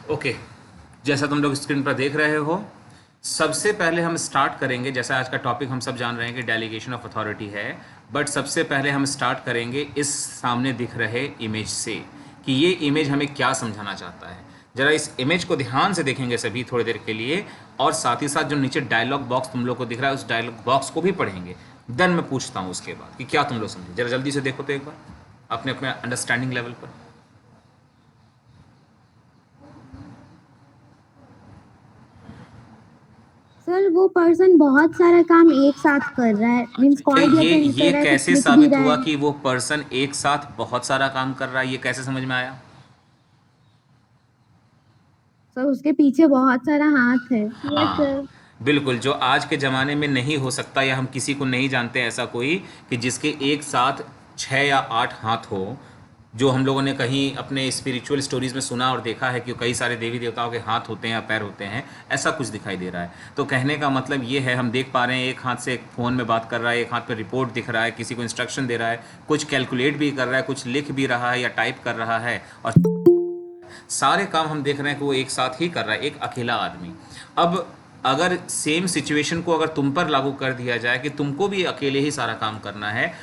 Okay, जैसा तुम लोग स्क्रीन पर देख रहे हो, सबसे पहले हम स्टार्ट करेंगे। जैसा आज का टॉपिक हम सब जान रहे हैं कि डेलीगेशन ऑफ अथॉरिटी है, बट सबसे पहले हम स्टार्ट करेंगे इस सामने दिख रहे इमेज से कि ये इमेज हमें क्या समझाना चाहता है। ज़रा इस इमेज को ध्यान से देखेंगे सभी थोड़ी देर के लिए, और साथ ही साथ जो नीचे डायलॉग बॉक्स तुम लोग को दिख रहा है उस डायलॉग बॉक्स को भी पढ़ेंगे। देन मैं पूछता हूँ उसके बाद कि क्या तुम लोग समझे। ज़रा जल्दी से देखो तो एक बार अपने अपने अंडरस्टैंडिंग लेवल पर। सर वो पर्सन बहुत सारा काम एक साथ कर रहा है, मीन्स अच्छा, कॉल भी अटेंड ये कर रहा है, कुछ कैसे लिख भी साबित रहा हुआ है। कि वो पर्सन एक साथ बहुत सारा काम कर रहा है? ये कैसे समझ में आया? सर उसके पीछे बहुत सारा हाथ है। यस हाँ, सर। बिल्कुल, जो आज के ज़माने में नहीं हो सकता, या हम किसी को नहीं जानते ऐसा कोई कि जिसके एक साथ 6 या 8 हाथ हो। जो हम लोगों ने कहीं अपने स्पिरिचुअल स्टोरीज में सुना और देखा है कि कई सारे देवी देवताओं के हाथ होते हैं या पैर होते हैं, ऐसा कुछ दिखाई दे रहा है। तो कहने का मतलब ये है, हम देख पा रहे हैं एक हाथ से एक फ़ोन में बात कर रहा है, एक हाथ पे रिपोर्ट दिख रहा है, किसी को इंस्ट्रक्शन दे रहा है, कुछ कैलकुलेट भी कर रहा है, कुछ लिख भी रहा है या टाइप कर रहा है, और सारे काम हम देख रहे हैं कि वो एक साथ ही कर रहा है, एक अकेला आदमी। अब अगर सेम सिचुएशन को अगर तुम पर लागू कर दिया जाए कि तुमको भी अकेले ही सारा काम करना है,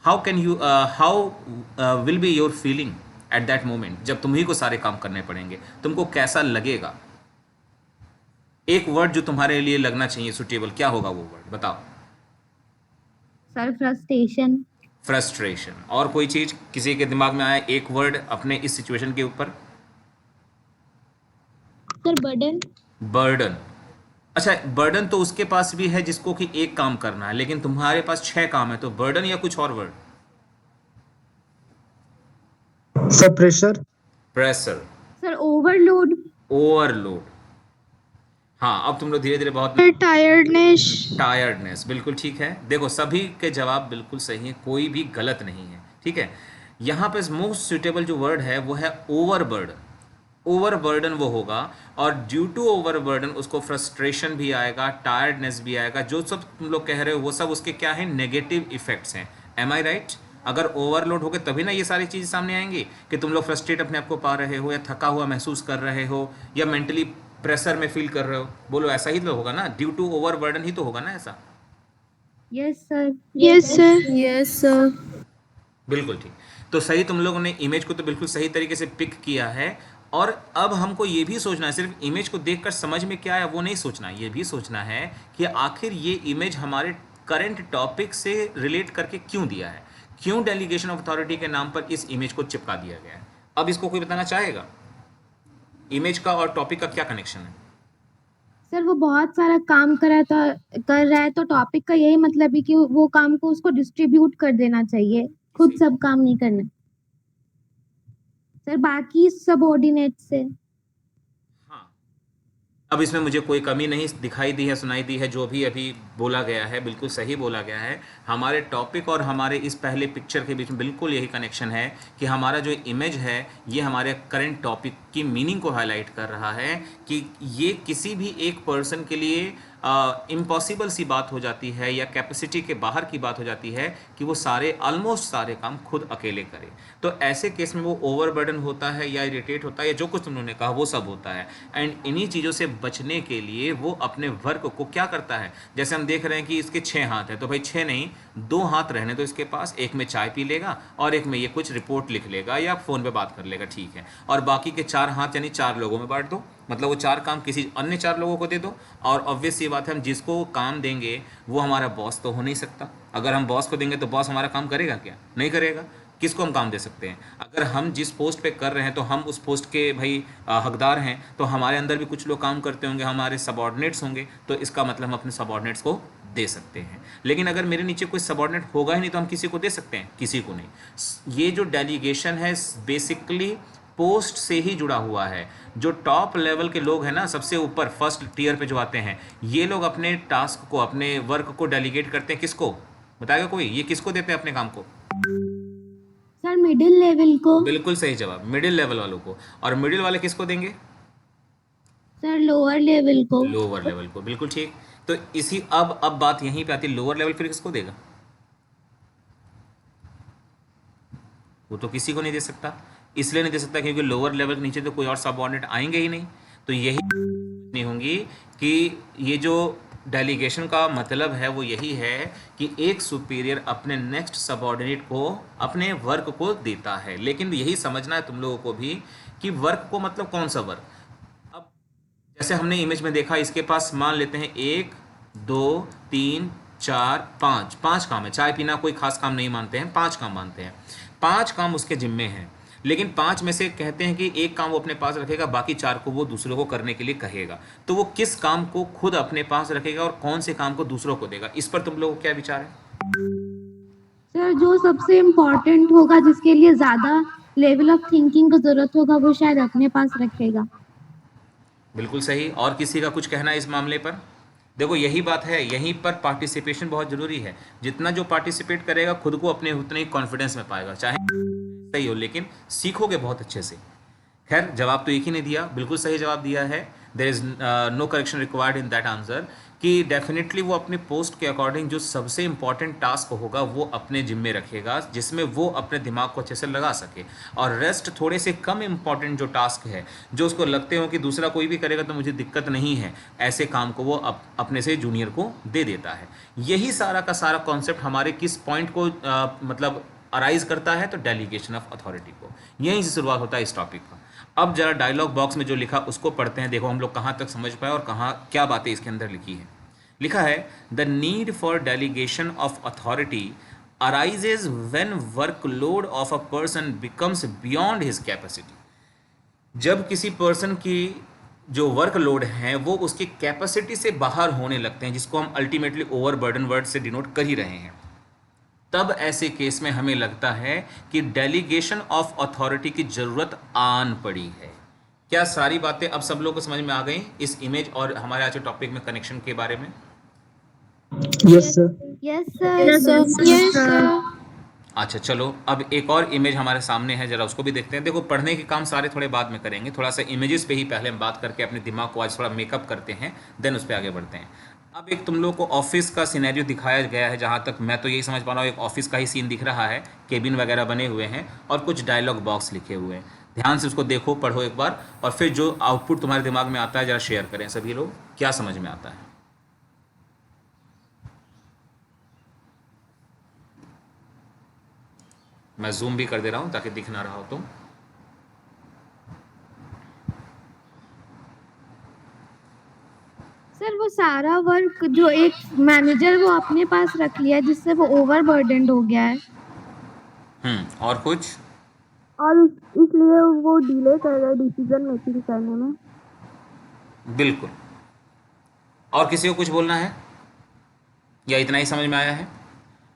how will be your feeling at that moment, जब तुम ही को सारे काम करने पड़ेंगे, तुमको कैसा लगेगा? एक वर्ड जो तुम्हारे लिए लगना चाहिए सुटेबल, क्या होगा वो वर्ड बताओ? Sir frustration. फ्रस्ट्रेशन। और कोई चीज किसी के दिमाग में आया एक वर्ड अपने इस सिचुएशन के ऊपर? Sir burden. बर्डन। अच्छा, बर्डन तो उसके पास भी है जिसको कि एक काम करना है, लेकिन तुम्हारे पास 6 काम है, तो बर्डन या कुछ और वर्ड? सब pressure. Pressure. Sir overload. Overload. हाँ, अब तुम लोग धीरे धीरे बहुत। Sir tiredness. टायर्डनेस, बिल्कुल ठीक है। देखो, सभी के जवाब बिल्कुल सही है, कोई भी गलत नहीं है, ठीक है। यहाँ पे मोस्ट सुटेबल जो वर्ड है वो है ओवरबर्डन। ओवरबर्डन वो होगा, और ड्यू टू ओवरबर्डन उसको फ्रस्ट्रेशन भी आएगा, टायर्डनेस भी आएगा। जो सब तुम लोग कह रहे हो वो सब उसके क्या है, नेगेटिव इफेक्ट्स हैं। एम आई राइट? अगर ओवरलोड हो गए तभी ना ये सारी चीज़ सामने आएंगी कि तुम लोग फ्रस्ट्रेट अपने आप को पा रहे हो, या थका हुआ महसूस कर रहे हो, या मेंटली प्रेशर में फील कर रहे हो। बोलो, ऐसा ही तो होगा ना? ड्यू टू ओवरबर्डन ही तो होगा ना ऐसा? Yes sir. Yes sir. Yes sir. बिल्कुल ठीक। तो सही, तुम लोगों ने इमेज को तो बिल्कुल सही तरीके से पिक किया है। और अब हमको ये भी सोचना है, सिर्फ इमेज को देखकर समझ में क्या आया वो नहीं सोचना, ये भी सोचना है कि आखिर ये इमेज हमारे करंट टॉपिक से रिलेट करके क्यों दिया है, क्यों डेलीगेशन ऑफ अथॉरिटी के नाम पर इस इमेज को चिपका दिया गया है। अब इसको कोई बताना चाहेगा, इमेज का और टॉपिक का क्या कनेक्शन है? सर वो बहुत सारा काम कर रहा है, तो टॉपिक का यही मतलब है कि वो काम को उसको डिस्ट्रीब्यूट कर देना चाहिए, खुद सब काम नहीं करना। सर बाकी सबऑर्डिनेट से। हाँ, अब इसमें मुझे कोई कमी नहीं दिखाई दी है, सुनाई दी है। जो भी अभी बोला गया है बिल्कुल सही बोला गया है। हमारे टॉपिक और हमारे इस पहले पिक्चर के बीच में बिल्कुल यही कनेक्शन है कि हमारा जो इमेज है ये हमारे करंट टॉपिक की मीनिंग को हाईलाइट कर रहा है कि ये किसी भी एक पर्सन के लिए इम्पॉसिबल सी बात हो जाती है, या कैपेसिटी के बाहर की बात हो जाती है कि वो सारे ऑलमोस्ट सारे काम खुद अकेले करे। तो ऐसे केस में वो ओवरबर्डन होता है, या इरिटेट होता है, या जो कुछ उन्होंने कहा वो सब होता है। एंड इन्हीं चीज़ों से बचने के लिए वो अपने वर्क को क्या करता है, जैसे हम देख रहे हैं कि इसके 6 हाथ है, तो भाई 6 नहीं, 2 हाथ रहने तो इसके पास, एक में चाय पी लेगा और एक में ये कुछ रिपोर्ट लिख लेगा या फ़ोन पे बात कर लेगा, ठीक है। और बाकी के 4 हाथ यानी 4 लोगों में बांट दो, मतलब वो 4 काम किसी अन्य 4 लोगों को दे दो। और ऑब्वियस ये बात है, हम जिसको काम देंगे वो हमारा बॉस तो हो नहीं सकता। अगर हम बॉस को देंगे तो बॉस हमारा काम करेगा क्या? नहीं करेगा। किसको हम काम दे सकते हैं? अगर हम जिस पोस्ट पे कर रहे हैं तो हम उस पोस्ट के भाई हकदार हैं, तो हमारे अंदर भी कुछ लोग काम करते होंगे, हमारे सबॉर्डिनेट्स होंगे, तो इसका मतलब हम अपने सबॉर्डिनेट्स को दे सकते हैं। लेकिन अगर मेरे नीचे कोई सबॉर्डिनेट होगा ही नहीं तो हम किसी को दे सकते हैं? किसी को नहीं। ये जो डेलीगेशन है बेसिकली पोस्ट से ही जुड़ा हुआ है। जो टॉप लेवल के लोग हैं ना, सबसे ऊपर फर्स्ट टीयर पे जो आते हैं, ये लोग अपने टास्क को, अपने वर्क को डेलीगेट करते हैं किसको? बताएगा कोई? ये किसको देते हैं अपने काम को? सर मिडिल लेवल को। बिल्कुल सही जवाब, मिडिल लेवल वालों को। और मिडिल वाले किसको देंगे? सर लोअर लेवल को। लोअर लेवल को, बिल्कुल ठीक। तो इसी अब बात यहीं पे आती है, लोअर लेवल फिर किसको देगा? वो तो किसी को नहीं दे सकता। इसलिए नहीं दे सकता क्योंकि लोअर लेवल के नीचे तो कोई और सबऑर्डिनेट आएंगे ही नहीं। तो यही नहीं होंगी कि ये जो डेलीगेशन का मतलब है वो यही है कि एक सुपीरियर अपने नेक्स्ट सबऑर्डिनेट को अपने वर्क को देता है। लेकिन यही समझना है तुम लोगों को भी कि वर्क को मतलब कौन सा वर्क। अब जैसे हमने इमेज में देखा, इसके पास मान लेते हैं 1 2 3 4 5 5 काम है। चाय पीना कोई खास काम नहीं मानते हैं, 5 काम मानते हैं। 5 काम उसके जिम्मे हैं, लेकिन 5 में से कहते हैं कि एक काम वो अपने पास रखेगा, बाकी 4 को वो दूसरों को करने के लिए कहेगा। तो वो किस काम को खुद अपने पास रखेगा और कौन से काम को दूसरों को देगा, इस पर तुम लोगों को क्या विचार है? सर जो सबसे इम्पोर्टेंट होगा, जिसके लिए ज्यादा लेवल ऑफ थिंकिंग की जरूरत होगा, वो शायद अपने पास रखेगा। बिल्कुल सही। और किसी का कुछ कहना है इस मामले पर? देखो यही बात है, यहीं पर पार्टिसिपेशन बहुत ज़रूरी है। जितना जो पार्टिसिपेट करेगा खुद को अपने उतने ही कॉन्फिडेंस में पाएगा, चाहे सही हो, लेकिन सीखोगे बहुत अच्छे से। खैर जवाब तो एक ही ने दिया, बिल्कुल सही जवाब दिया है। There is no correction required in that answer कि डेफिनेटली वो अपने पोस्ट के अकॉर्डिंग जो सबसे इंपॉर्टेंट टास्क होगा वो अपने जिम्मे रखेगा, जिसमें वो अपने दिमाग को अच्छे से लगा सके। और रेस्ट थोड़े से कम इंपॉर्टेंट जो टास्क है, जो उसको लगते हो कि दूसरा कोई भी करेगा तो मुझे दिक्कत नहीं है, ऐसे काम को वो अपने से जूनियर को दे देता है। यही सारा का सारा कॉन्सेप्ट हमारे किस पॉइंट को मतलब अराइज करता है, तो डेलीगेशन ऑफ अथॉरिटी को। यहीं से शुरुआत होता है इस टॉपिक का। अब जरा डायलॉग बॉक्स में जो लिखा उसको पढ़ते हैं, देखो हम लोग कहाँ तक समझ पाए और कहाँ क्या बातें इसके अंदर लिखी है। लिखा है the need for delegation of authority arises when workload of a person becomes beyond his capacity. जब किसी पर्सन की जो वर्कलोड है वो उसकी कैपेसिटी से बाहर होने लगते हैं, जिसको हम अल्टीमेटली ओवरबर्डन वर्ड से डिनोट कर ही रहे हैं, तब ऐसे केस में हमें लगता है कि डेलीगेशन ऑफ अथॉरिटी की जरूरत आन पड़ी है। क्या सारी बातें अब सब लोगों को समझ में आ गई इस इमेज और हमारे आज के टॉपिक में कनेक्शन के बारे में? Yes, sir. Yes Yes, sir. Sir. Yes, sir. अच्छा चलो, अब एक और इमेज हमारे सामने है, जरा उसको भी देखते हैं। देखो पढ़ने के काम सारे थोड़े बाद में करेंगे, थोड़ा सा इमेजेस पे ही पहले हम बात करके अपने दिमाग को आज थोड़ा मेकअप करते हैं, देन उस पर आगे बढ़ते हैं। अब एक तुम लोग को ऑफिस का सिनेरियो दिखाया गया है, जहाँ तक मैं तो यही समझ पा रहा हूँ एक ऑफिस का ही सीन दिख रहा है, केबिन वगैरह बने हुए हैं और कुछ डायलॉग बॉक्स लिखे हुए हैं। ध्यान से उसको देखो, पढ़ो एक बार, और फिर जो आउटपुट तुम्हारे दिमाग में आता है जरा शेयर करें सभी लोग, क्या समझ में आता है। मैं जूम भी कर दे रहा हूँ ताकि दिख ना रहा हो तुम। सर वो सारा वर्क जो एक मैनेजर वो अपने पास रख लिया है, जिससे वो ओवरबर्डनड हो गया है, और कुछ? और इसलिए वो डिले कर रहा है डिसीजन मेकिंग करने में। बिल्कुल। और किसी को कुछ बोलना है या इतना ही समझ में आया है?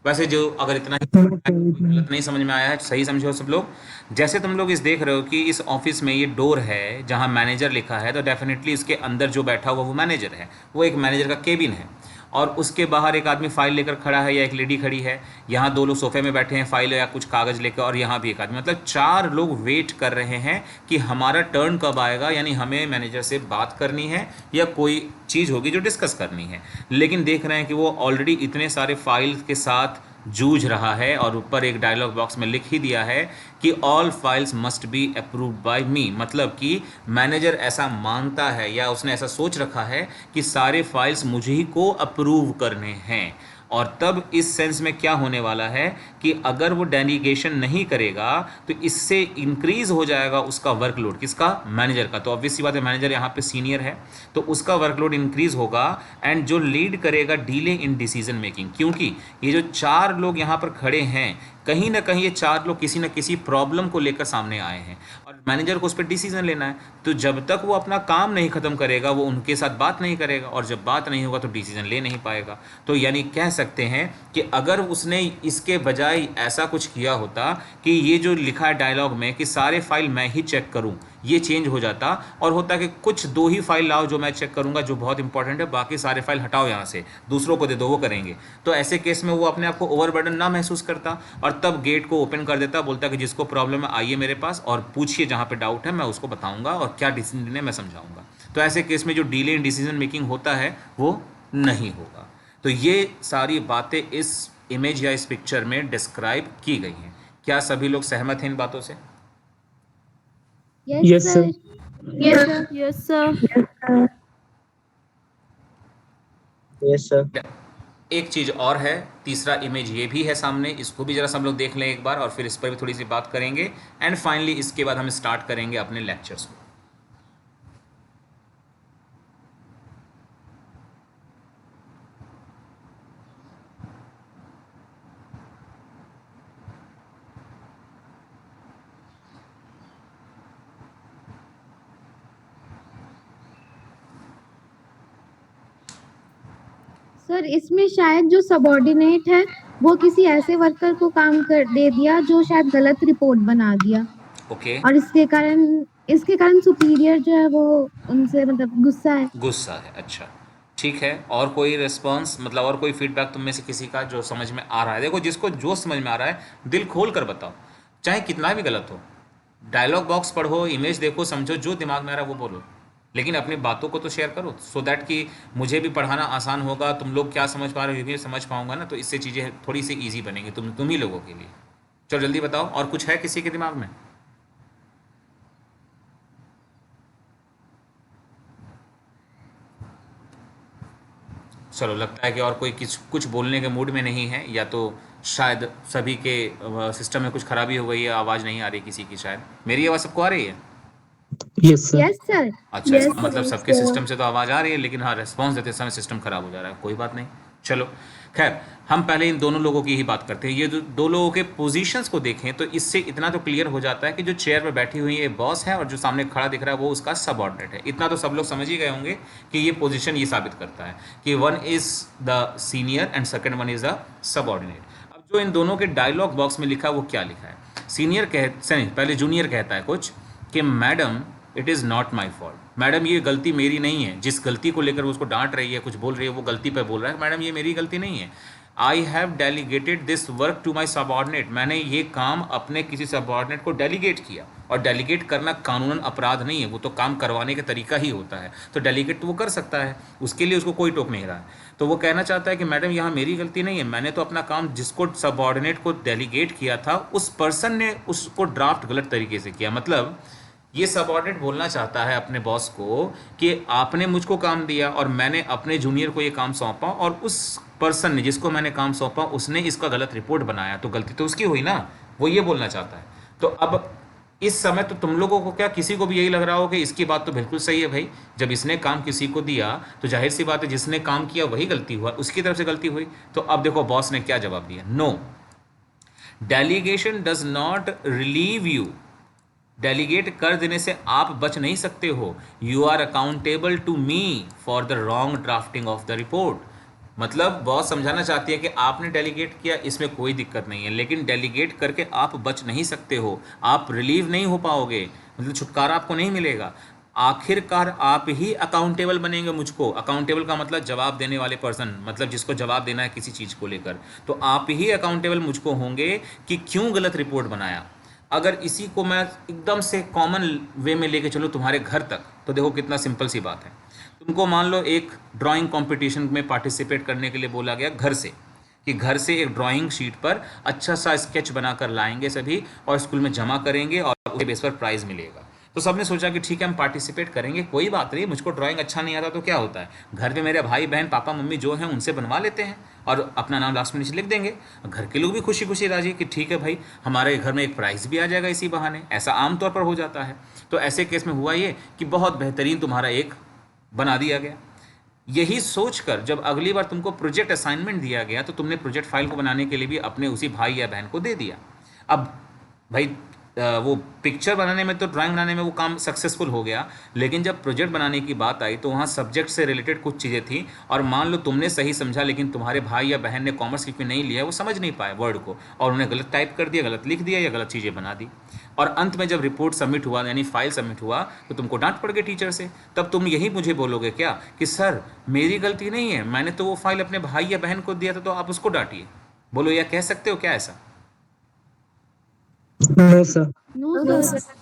वैसे जो अगर इतना ही गलत नहीं समझ में आया है, सही समझो सब लोग। जैसे तुम लोग इस देख रहे हो कि इस ऑफिस में ये डोर है जहाँ मैनेजर लिखा है, तो डेफिनेटली इसके अंदर जो बैठा हुआ वो मैनेजर है, वो एक मैनेजर का केबिन है। और उसके बाहर एक आदमी फाइल लेकर खड़ा है या एक लेडी खड़ी है। यहाँ 2 लोग सोफे में बैठे हैं फाइल या कुछ कागज़ लेकर, और यहाँ भी एक आदमी, मतलब 4 लोग वेट कर रहे हैं कि हमारा टर्न कब आएगा, यानी हमें मैनेजर से बात करनी है या कोई चीज़ होगी जो डिस्कस करनी है। लेकिन देख रहे हैं कि वो ऑलरेडी इतने सारे फाइल्स के साथ जूझ रहा है, और ऊपर एक डायलॉग बॉक्स में लिख ही दिया है कि all files must be approved by me. मतलब कि मैनेजर ऐसा मानता है या उसने ऐसा सोच रखा है कि सारे फाइल्स मुझे ही को अप्रूव करने हैं। और तब इस सेंस में क्या होने वाला है कि अगर वो डेलीगेशन नहीं करेगा तो इससे इंक्रीज हो जाएगा उसका वर्कलोड, किसका? मैनेजर का। तो ऑब्वियस सी बात है, मैनेजर यहाँ पे सीनियर है तो उसका वर्कलोड इंक्रीज होगा, एंड जो लीड करेगा डिले इन डिसीजन मेकिंग। क्योंकि ये जो 4 लोग यहाँ पर खड़े हैं, कहीं ना कहीं ये 4 लोग किसी न किसी प्रॉब्लम को लेकर सामने आए हैं और मैनेजर को उस पर डिसीजन लेना है। तो जब तक वो अपना काम नहीं खत्म करेगा वो उनके साथ बात नहीं करेगा, और जब बात नहीं होगा तो डिसीजन ले नहीं पाएगा। तो यानी कह सकते हैं कि अगर उसने इसके बजाय ऐसा कुछ किया होता कि ये जो लिखा है डायलॉग में कि सारे फाइल मैं ही चेक करूं, ये चेंज हो जाता और होता कि कुछ 2 ही फाइल लाओ जो मैं चेक करूंगा, जो बहुत इंपॉर्टेंट है, बाकी सारे फाइल हटाओ यहाँ से, दूसरों को दे दो, वो करेंगे। तो ऐसे केस में वो अपने आप को ओवरबर्डन ना महसूस करता और तब गेट को ओपन कर देता, बोलता कि जिसको प्रॉब्लम है आइए मेरे पास और पूछिए, जहाँ पे डाउट है मैं उसको बताऊंगा और क्या डिसीजन है मैं समझाऊंगा। तो ऐसे केस में जो डिले इन डिसीजन मेकिंग होता है वो नहीं होगा। तो ये सारी बातें इस इमेज या इस पिक्चर में डिस्क्राइब की गई हैं। क्या सभी लोग सहमत हैं इन बातों से? Yes Yes, sir. sir. Yes sir. Yes, sir. Yes, sir. एक चीज और है, तीसरा इमेज ये भी है सामने, इसको भी जरा सब लोग देख लें एक बार और फिर इस पर भी थोड़ी सी बात करेंगे एंड फाइनली इसके बाद हम स्टार्ट करेंगे अपने लेक्चर्स को। सर इसमें शायद जो सबऑर्डिनेट है वो किसी ऐसे वर्कर को काम कर दे दिया जो शायद गलत रिपोर्ट बना दिया, ओके, और इसके कारण सुपीरियर जो है वो उनसे मतलब गुस्सा है। गुस्सा है, अच्छा ठीक है। और कोई रिस्पॉन्स मतलब और कोई फीडबैक तुम में से किसी का जो समझ में आ रहा है? देखो जिसको जो समझ में आ रहा है दिल खोल कर बताओ, चाहे कितना भी गलत हो। डायलॉग बॉक्स पढ़ो, इमेज देखो, समझो, जो दिमाग में आ रहा है वो बोलो, लेकिन अपनी बातों को तो शेयर करो सो दैट कि मुझे भी पढ़ाना आसान होगा, तुम लोग क्या समझ पा रहे हो ये भी समझ पाऊंगा ना, तो इससे चीज़ें थोड़ी सी ईजी बनेंगी तुम ही लोगों के लिए। चलो जल्दी बताओ, और कुछ है किसी के दिमाग में? चलो लगता है कि और कोई कुछ बोलने के मूड में नहीं है, या तो शायद सभी के सिस्टम में कुछ खराबी हो गई है, आवाज़ नहीं आ रही किसी की। शायद मेरी आवाज़ सबको आ रही है? Yes, sir. Yes sir. अच्छा, Yes, इसका मतलब yes, सबके sir. सिस्टम से तो आवाज़ आ रही है, लेकिन हाँ रिस्पॉन्स देते समय सिस्टम खराब हो जा रहा है। कोई बात नहीं, चलो खैर हम पहले इन दोनों लोगों की ही बात करते हैं। ये जो दो लोगों के पोजीशंस को देखें तो इससे इतना तो क्लियर हो जाता है कि जो चेयर पर बैठी हुई है बॉस है और जो सामने खड़ा दिख रहा है वो उसका सबऑर्डिनेट है। इतना तो सब लोग समझ ही गए होंगे कि ये पोजीशन ये साबित करता है कि one is the senior and second one is the subordinate. अब जो इन दोनों के डायलॉग बॉक्स में लिखा है वो क्या लिखा है? पहले जूनियर कहता है कुछ कि madam it is not my fault. Madam ये गलती मेरी नहीं है। जिस गलती को लेकर वो उसको डांट रही है, कुछ बोल रही है, वो गलती पे बोल रहा है मैडम ये मेरी गलती नहीं है। I have delegated this work to my subordinate. मैंने ये काम अपने किसी सबऑर्डिनेट को डेलीगेट किया, और डेलीगेट करना कानूनन अपराध नहीं है, वो तो काम करवाने का तरीका ही होता है। तो डेलीगेट तो वो कर सकता है, उसके लिए उसको कोई टोक नहीं रहा है। तो वो कहना चाहता है कि मैडम यहाँ मेरी गलती नहीं है, मैंने तो अपना काम जिसको सबऑर्डिनेट को डेलीगेट किया था उस पर्सन ने उसको ड्राफ्ट गलत तरीके से किया। मतलब ये सबऑर्डिनेट बोलना चाहता है अपने बॉस को कि आपने मुझको काम दिया और मैंने अपने जूनियर को ये काम सौंपा, और उस पर्सन ने जिसको मैंने काम सौंपा उसने इसका गलत रिपोर्ट बनाया, तो गलती तो उसकी हुई ना। वो ये बोलना चाहता है। तो अब इस समय तो तुम लोगों को क्या किसी को भी यही लग रहा हो कि इसकी बात तो बिल्कुल सही है भाई, जब इसने काम किसी को दिया तो जाहिर सी बात है जिसने काम किया वही गलती हुआ, उसकी तरफ से गलती हुई। तो अब देखो बॉस ने क्या जवाब दिया, no, delegation does not relieve you. Delegate कर देने से आप बच नहीं सकते हो। You are accountable to me for the wrong drafting of the report. मतलब बॉस समझाना चाहती है कि आपने डेलीगेट किया, इसमें कोई दिक्कत नहीं है, लेकिन डेलीगेट करके आप बच नहीं सकते हो, आप रिलीव नहीं हो पाओगे, मतलब छुटकारा आपको नहीं मिलेगा। आखिरकार आप ही अकाउंटेबल बनेंगे मुझको। अकाउंटेबल का मतलब जवाब देने वाले पर्सन, मतलब जिसको जवाब देना है किसी चीज़ को लेकर, तो आप ही अकाउंटेबल मुझको होंगे कि क्यों गलत रिपोर्ट बनाया। अगर इसी को मैं एकदम से कॉमन वे में लेके चलूँ तुम्हारे घर तक, तो देखो कितना सिंपल सी बात है। तुमको मान लो एक ड्राइंग कंपटीशन में पार्टिसिपेट करने के लिए बोला गया घर से, कि घर से एक ड्राइंग शीट पर अच्छा सा स्केच बनाकर लाएंगे सभी और स्कूल में जमा करेंगे और उसके बेस पर प्राइज़ मिलेगा। तो सबने सोचा कि ठीक है हम पार्टिसिपेट करेंगे, कोई बात नहीं, मुझको ड्राइंग अच्छा नहीं आता तो क्या होता है, घर पे मेरे भाई बहन पापा मम्मी जो हैं उनसे बनवा लेते हैं और अपना नाम लास्ट में नीचे लिख देंगे। घर के लोग भी खुशी खुशी राजी कि ठीक है भाई हमारे घर में एक प्राइज़ भी आ जाएगा इसी बहाने। ऐसा आमतौर पर हो जाता है। तो ऐसे केस में हुआ ये कि बहुत बेहतरीन तुम्हारा एक बना दिया गया। यही सोचकर जब अगली बार तुमको प्रोजेक्ट असाइनमेंट दिया गया तो तुमने प्रोजेक्ट फाइल को बनाने के लिए भी अपने उसी भाई या बहन को दे दिया। अब भाई वो पिक्चर बनाने में तो ड्राइंग बनाने में वो काम सक्सेसफुल हो गया, लेकिन जब प्रोजेक्ट बनाने की बात आई तो वहाँ सब्जेक्ट से रिलेटेड कुछ चीज़ें थी, और मान लो तुमने सही समझा लेकिन तुम्हारे भाई या बहन ने कॉमर्स क्योंकि नहीं लिया, वो समझ नहीं पाए वर्ड को और उन्हें गलत टाइप कर दिया, गलत लिख दिया या गलत चीज़ें बना दी। और अंत में जब रिपोर्ट सबमिट हुआ यानी फाइल सबमिट हुआ तो तुमको डांट पड़ गई टीचर से। तब तुम यही मुझे बोलोगे क्या कि सर मेरी गलती नहीं है, मैंने तो वो फाइल अपने भाई या बहन को दिया था, तो आप उसको डांटिए। बोलो या कह सकते हो क्या ऐसा? No, sir. No No, sir. sir.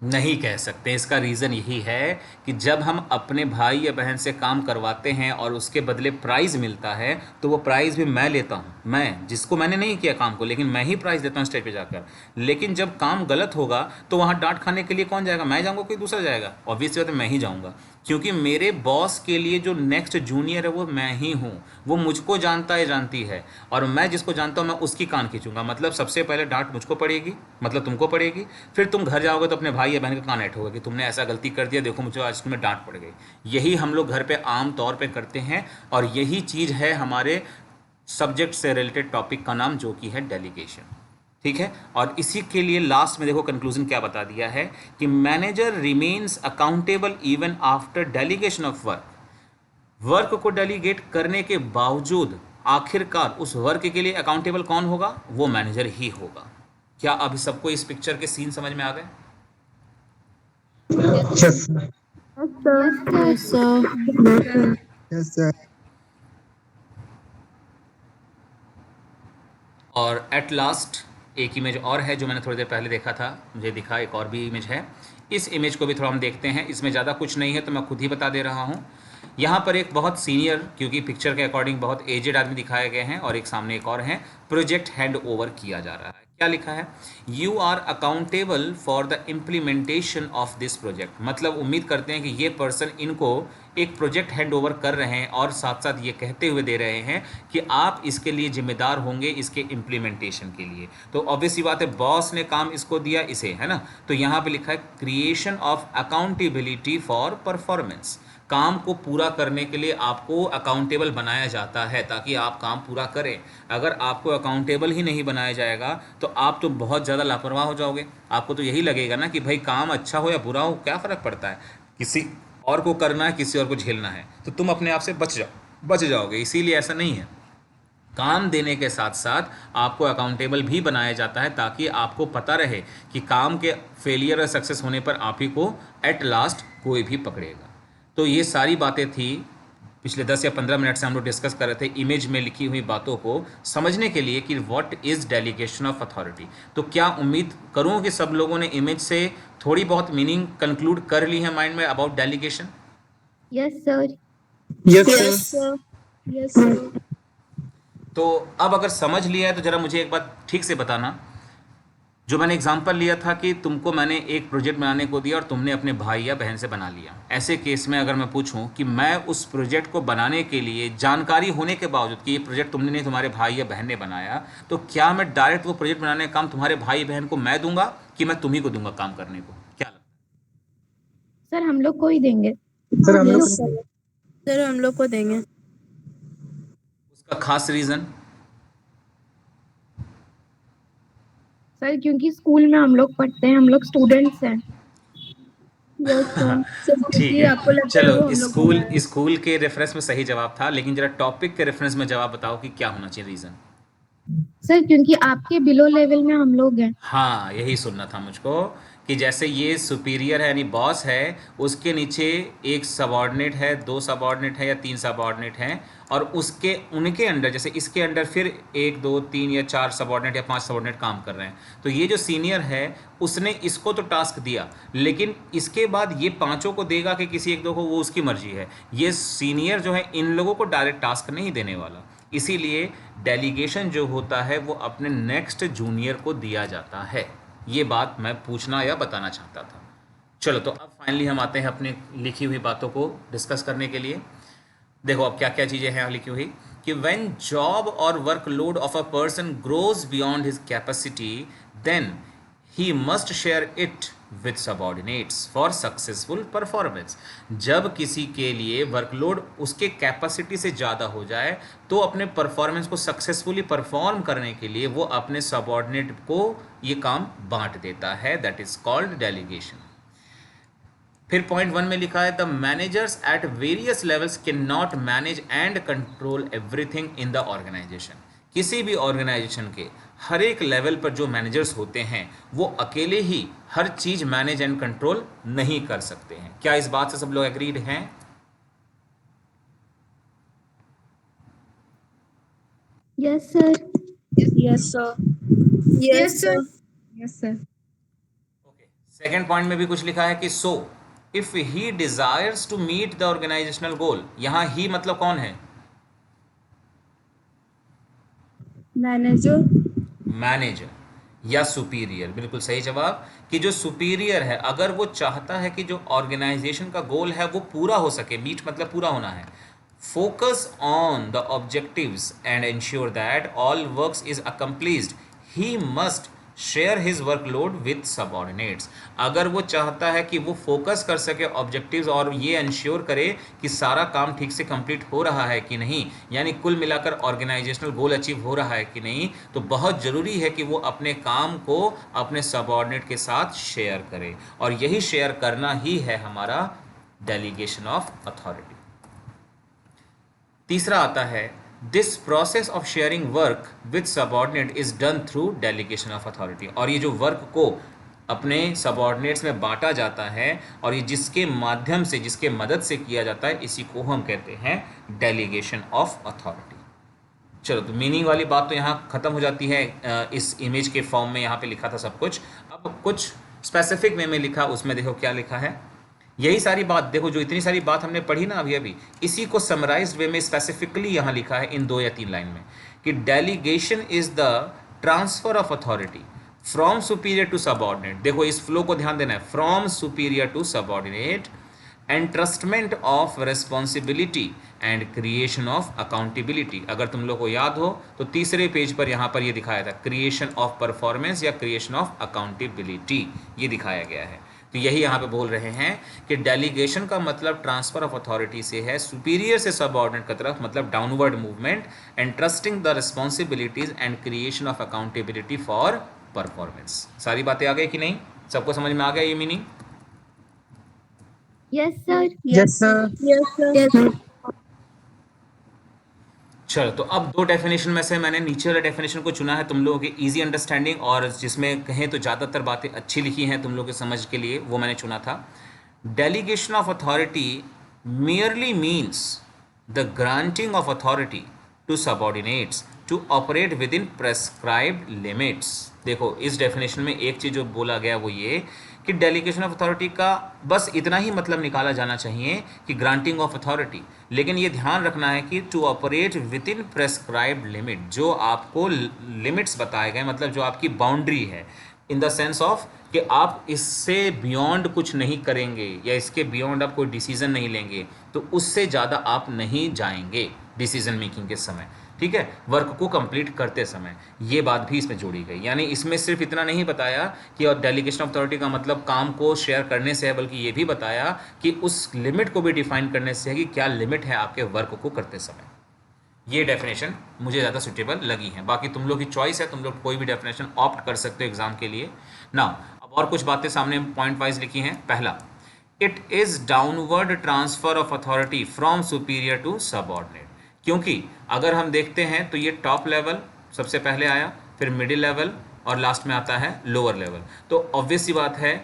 नहीं कह सकते। इसका रीज़न यही है कि जब हम अपने भाई या बहन से काम करवाते हैं और उसके बदले प्राइज़ मिलता है, तो वो प्राइज़ भी मैं लेता हूँ। मैं, जिसको मैंने नहीं किया काम को, लेकिन मैं ही प्राइज़ देता हूँ स्टेज पे जाकर। लेकिन जब काम गलत होगा तो वहाँ डांट खाने के लिए कौन जाएगा? मैं जाऊँगा, कोई दूसरा जाएगा? ऑब्वियसली बात है, मैं ही जाऊँगा, क्योंकि मेरे बॉस के लिए जो नेक्स्ट जूनियर है वो मैं ही हूँ। वो मुझको जानता है, जानती है, और मैं जिसको जानता हूँ मैं उसकी कान खींचूंगा। मतलब सबसे पहले डांट मुझको पड़ेगी, मतलब तुमको पड़ेगी। फिर तुम घर जाओगे तो अपने भाई या बहन का कान ऐठोगे कि तुमने ऐसा गलती कर दिया, देखो मुझे आज तुम्हें डांट पड़ गई। यही हम लोग घर पे आम तौर पे करते हैं, और यही चीज़ है हमारे सब्जेक्ट से रिलेटेड टॉपिक का नाम, जो कि है डेलीगेशन। ठीक है, और इसी के लिए लास्ट में देखो कंक्लूजन क्या बता दिया है कि manager remains accountable even after delegation of work. Work को डेलीगेट करने के बावजूद आखिरकार उस वर्क के लिए अकाउंटेबल कौन होगा? वो मैनेजर ही होगा। क्या अभी सबको इस पिक्चर के सीन समझ में आ गए? Yes, sir. Yes sir. Yes sir. Yes, sir. Yes, sir. और एट लास्ट एक इमेज और है जो मैंने थोड़ी देर पहले देखा था, मुझे दिखा एक और भी इमेज है। इस इमेज को भी थोड़ा हम देखते हैं। इसमें ज़्यादा कुछ नहीं है तो मैं खुद ही बता दे रहा हूँ। यहाँ पर एक बहुत सीनियर, क्योंकि पिक्चर के अकॉर्डिंग बहुत एजेड आदमी दिखाए गए हैं, और एक सामने एक और हैं। प्रोजेक्ट हैंड ओवर किया जा रहा है। क्या लिखा है? You are accountable for the implementation of this project. मतलब उम्मीद करते हैं कि ये पर्सन इनको एक प्रोजेक्ट हैंड ओवर कर रहे हैं, और साथ साथ ये कहते हुए दे रहे हैं कि आप इसके लिए जिम्मेदार होंगे, इसके इम्प्लीमेंटेशन के लिए। तो ऑब्वियसली बात है, बॉस ने काम इसको दिया इसे, है ना। तो यहाँ पे लिखा है creation of accountability for performance. काम को पूरा करने के लिए आपको अकाउंटेबल बनाया जाता है ताकि आप काम पूरा करें। अगर आपको अकाउंटेबल ही नहीं बनाया जाएगा तो आप तो बहुत ज़्यादा लापरवाह हो जाओगे। आपको तो यही लगेगा ना कि भाई काम अच्छा हो या बुरा हो, क्या फ़र्क पड़ता है, किसी और को करना है, किसी और को झेलना है, तो तुम अपने आप से बच जाओगे। इसीलिए ऐसा नहीं है। काम देने के साथ साथ आपको अकाउंटेबल भी बनाया जाता है, ताकि आपको पता रहे कि काम के फेलियर और सक्सेस होने पर आप ही को एट लास्ट कोई भी पकड़ेगा। तो ये सारी बातें थी, पिछले 10 या 15 मिनट से हम लोग डिस्कस कर रहे थे इमेज में लिखी हुई बातों को समझने के लिए कि what is delegation of authority. तो क्या उम्मीद करूं कि सब लोगों ने इमेज से थोड़ी बहुत मीनिंग कंक्लूड कर ली है माइंड में about delegation? Yes sir. Yes, Yes, sir. sir. Yes sir. तो अब अगर समझ लिया है तो ज़रा मुझे एक बात ठीक से बताना। जो मैंने एग्जांपल लिया था कि तुमको मैंने एक प्रोजेक्ट बनाने को दिया और तुमने अपने भाई या बहन से बना लिया। ऐसे केस में अगर मैं पूछूं कि मैं उस प्रोजेक्ट को बनाने के लिए जानकारी होने के बावजूद कि ये प्रोजेक्ट तुमने नहीं, तुम्हारे भाई या बहन ने बनाया, तो क्या मैं डायरेक्ट वो प्रोजेक्ट बनाने का काम तुम्हारे भाई बहन को मैं दूंगा कि मैं तुम्ही को दूंगा काम करने को? क्या लगता सर हम लोग को ही देंगे। Sir, हम Yes, लोग sir. Sir, हम लोग को देंगे। है? उसका खास रीज़न? सर क्योंकि स्कूल में हम लोग पढ़ते हैं, हम लोग स्टूडेंट्स हैं। Yes sir. सर, ठीक क्योंकि है, आपको लगता है चलो वो हम लोग स्कूल बनाए। स्कूल के रेफरेंस में सही जवाब था, लेकिन जरा टॉपिक के रेफरेंस में जवाब बताओ कि क्या होना चाहिए रीज़न। सर क्योंकि आपके बिलो लेवल में हम लोग हैं। हाँ, यही सुनना था मुझको कि जैसे ये सुपीरियर है यानी बॉस है, उसके नीचे एक सबॉर्डिनेट है, 2 सबॉर्डिनेट है या 3 सबॉर्डिनेट हैं, और उसके उनके अंडर, जैसे इसके अंडर फिर 1 2 3 या 4 सबॉर्डिनेट या 5 सबॉर्डिनेट काम कर रहे हैं। तो ये जो सीनियर है उसने इसको तो टास्क दिया, लेकिन इसके बाद ये पांचों को देगा कि किसी एक दो को, वो उसकी मर्जी है। ये सीनियर जो है इन लोगों को डायरेक्ट टास्क नहीं देने वाला। इसीलिए डेलीगेशन जो होता है वो अपने नेक्स्ट जूनियर को दिया जाता है। ये बात मैं पूछना या बताना चाहता था। चलो, तो अब फाइनली हम आते हैं अपने लिखी हुई बातों को डिस्कस करने के लिए। देखो अब क्या क्या चीज़ें हैं लिखी हुई कि व्हेन जॉब और workload of a person grows beyond his capacity then he must share it with subordinates for successful performance. जब किसी के लिए वर्कलोड उसके कैपेसिटी से ज़्यादा हो जाए तो अपने परफॉर्मेंस को सक्सेसफुली परफॉर्म करने के लिए वो अपने सबॉर्डिनेट को ये काम बांट देता है। That is called delegation. फिर पॉइंट 1 में लिखा है the managers at various levels can not manage and control everything in the organisation. किसी भी ऑर्गेनाइजेशन के हर एक लेवल पर जो मैनेजर्स होते हैं वो अकेले ही हर चीज मैनेज एंड कंट्रोल नहीं कर सकते हैं। क्या इस बात से सब लोग एग्रीड हैं? Yes sir. Yes, sir. Yes, Yes, sir. sir. Yes sir. Okay, second point में भी कुछ लिखा है कि so if he desires to meet the organisational goal, यहां ही मतलब कौन है? मैनेजर। मैनेजर या सुपीरियर, बिल्कुल सही जवाब। कि जो सुपीरियर है अगर वो चाहता है कि जो ऑर्गेनाइजेशन का गोल है वो पूरा हो सके, मीट मतलब पूरा होना है, focus on the objectives and ensure that all works is accomplished, he must share his workload with subordinates. अगर वो चाहता है कि वो फोकस कर सके ऑब्जेक्टिव्स और ये इंश्योर करे कि सारा काम ठीक से कंप्लीट हो रहा है कि नहीं, यानी कुल मिलाकर ऑर्गेनाइजेशनल गोल अचीव हो रहा है कि नहीं, तो बहुत ज़रूरी है कि वो अपने काम को अपने सबऑर्डिनेट के साथ शेयर करे, और यही शेयर करना ही है हमारा डेलीगेशन ऑफ अथॉरिटी। तीसरा आता है this process of sharing work with subordinate is done through delegation of authority. और ये जो वर्क को अपने सबऑर्डिनेट्स में बांटा जाता है और ये जिसके माध्यम से, जिसके मदद से किया जाता है, इसी को हम कहते हैं डेलीगेशन ऑफ अथॉरिटी। चलो, तो मीनिंग वाली बात तो यहाँ ख़त्म हो जाती है इस इमेज के फॉर्म में, यहाँ पे लिखा था सब कुछ। अब कुछ स्पेसिफिक वे में लिखा, उसमें देखो क्या लिखा है। यही सारी बात देखो, जो इतनी सारी बात हमने पढ़ी ना अभी, इसी को समराइज्ड वे में स्पेसिफिकली यहाँ लिखा है इन 2 या 3 लाइन में कि delegation is the transfer of authority from superior to subordinate. देखो इस फ्लो को ध्यान देना है, from superior to subordinate, entrustment of responsibility and creation of accountability. अगर तुम लोग को याद हो तो तीसरे पेज पर यहाँ पर ये दिखाया था, क्रिएशन ऑफ परफॉर्मेंस या क्रिएशन ऑफ अकाउंटेबिलिटी, ये दिखाया गया है। तो यही यहाँ पे बोल रहे हैं कि डेलीगेशन का मतलब ट्रांसफर ऑफ अथॉरिटी से है, सुपीरियर से सबऑर्डिनेट की तरफ मतलब downward movement, entrusting the responsibilities and creation of accountability for performance. सारी बातें आ गई कि नहीं? सबको समझ में आ गया ये meaning? Yes sir. Yes sir. Yes sir. चलो, तो अब 2 डेफिनेशन में से मैंने नीचे वाले डेफिनेशन को चुना है तुम लोगों की इजी अंडरस्टैंडिंग, और जिसमें कहें तो ज़्यादातर बातें अच्छी लिखी हैं तुम लोगों के समझ के लिए, वो मैंने चुना था। Delegation of authority merely means the granting of authority to subordinates to operate within prescribed limits। देखो इस डेफिनेशन में एक चीज़ जो बोला गया वो ये कि डेलीगेशन ऑफ अथॉरिटी का बस इतना ही मतलब निकाला जाना चाहिए कि ग्रांटिंग ऑफ अथॉरिटी, लेकिन ये ध्यान रखना है कि to operate within prescribed limit, जो आपको लिमिट्स बताए गए, मतलब जो आपकी बाउंड्री है, इन द सेंस ऑफ कि आप इससे बियॉन्ड कुछ नहीं करेंगे या इसके बियॉन्ड आप कोई डिसीजन नहीं लेंगे, तो उससे ज़्यादा आप नहीं जाएंगे डिसीजन मेकिंग के समय, ठीक है, वर्क को कंप्लीट करते समय। ये बात भी इसमें जोड़ी गई, यानी इसमें सिर्फ इतना नहीं बताया कि और डेलीगेशन ऑफ अथॉरिटी का मतलब काम को शेयर करने से है, बल्कि ये भी बताया कि उस लिमिट को भी डिफाइन करने से है कि क्या लिमिट है आपके वर्क को करते समय। ये डेफिनेशन मुझे ज़्यादा सुटेबल लगी है, बाकी तुम लोग की चॉइस है, तुम लोग कोई भी डेफिनेशन ऑप्ट कर सकते हो एग्जाम के लिए ना। अब और कुछ बातें सामने पॉइंट वाइज लिखी हैं। पहला, it is downward transfer of authority from superior to subordinate, क्योंकि अगर हम देखते हैं तो ये टॉप लेवल सबसे पहले आया, फिर मिडिल लेवल और लास्ट में आता है लोअर लेवल। तो ऑब्वियस सी बात है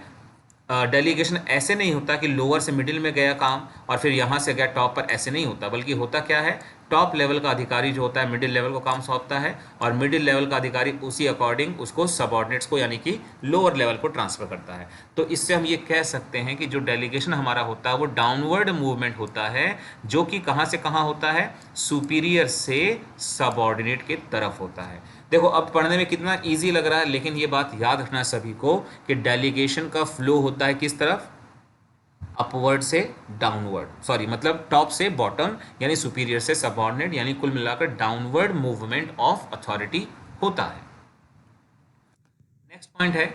डेलीगेशन ऐसे नहीं होता कि लोअर से मिडिल में गया काम और फिर यहाँ से गया टॉप पर, ऐसे नहीं होता, बल्कि होता क्या है, टॉप लेवल का अधिकारी जो होता है मिडिल लेवल को काम सौंपता है और मिडिल लेवल का अधिकारी उसी अकॉर्डिंग उसको सबऑर्डिनेट्स को यानी कि लोअर लेवल को ट्रांसफर करता है। तो इससे हम ये कह सकते हैं कि जो डेलीगेशन हमारा होता है वो डाउनवर्ड मूवमेंट होता है, जो कि कहाँ से कहाँ होता है, सुपीरियर से सबऑर्डिनेट के तरफ होता है। देखो अब पढ़ने में कितना इजी लग रहा है, लेकिन ये बात याद रखना है सभी को कि डेलीगेशन का फ्लो होता है किस तरफ, अपवर्ड से डाउनवर्ड, सॉरी मतलब टॉप से बॉटम, यानी सुपीरियर से सबऑर्डिनेट, यानी कुल मिलाकर डाउनवर्ड मूवमेंट ऑफ अथॉरिटी होता है। नेक्स्ट पॉइंट है,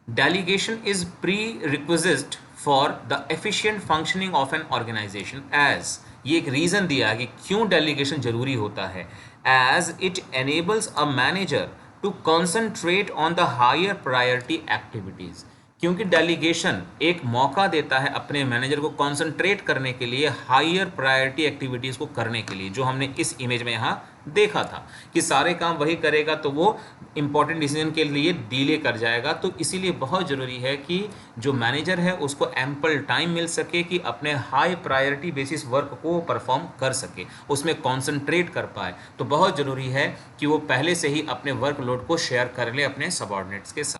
delegation is prerequisite for the efficient functioning of an organisation as, ये एक रीजन दिया है कि क्यों डेलीगेशन जरूरी होता है, as it enables a manager to concentrate on the higher priority activities, क्योंकि डेलीगेशन एक मौका देता है अपने मैनेजर को कंसंट्रेट करने के लिए हायर प्रायोरिटी एक्टिविटीज़ को करने के लिए, जो हमने इस इमेज में यहाँ देखा था कि सारे काम वही करेगा तो वो इंपॉर्टेंट डिसीजन के लिए डिले कर जाएगा। तो इसीलिए बहुत ज़रूरी है कि जो मैनेजर है उसको एम्पल टाइम मिल सके कि अपने हाई प्रायोरिटी बेसिस वर्क को परफॉर्म कर सके, उसमें कॉन्सनट्रेट कर पाए। तो बहुत ज़रूरी है कि वो पहले से ही अपने वर्कलोड को शेयर कर ले अपने सबऑर्डिनेट्स के साथ।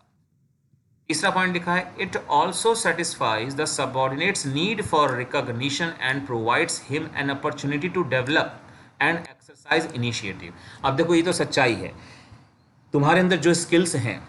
तीसरा पॉइंट लिखा है it also satisfies the subordinates need for recognition and provides him an opportunity to develop and exercise initiative. अब देखो ये तो सच्चाई है, तुम्हारे अंदर जो स्किल्स हैं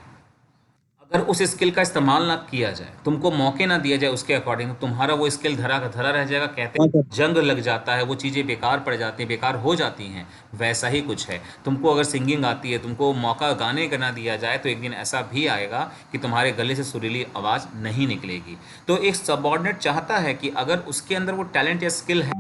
अगर उस स्किल का इस्तेमाल ना किया जाए, तुमको मौके ना दिया जाए उसके अकॉर्डिंग, तुम्हारा वो स्किल धरा का धरा रह जाएगा। कहते हैं जंग लग जाता है, वो चीज़ें बेकार पड़ जाती हैं, बेकार हो जाती हैं। वैसा ही कुछ है, तुमको अगर सिंगिंग आती है, तुमको मौका गाने का ना दिया जाए तो एक दिन ऐसा भी आएगा कि तुम्हारे गले से सुरीली आवाज़ नहीं निकलेगी। तो एक सबऑर्डिनेट चाहता है कि अगर उसके अंदर वो टैलेंट या स्किल है,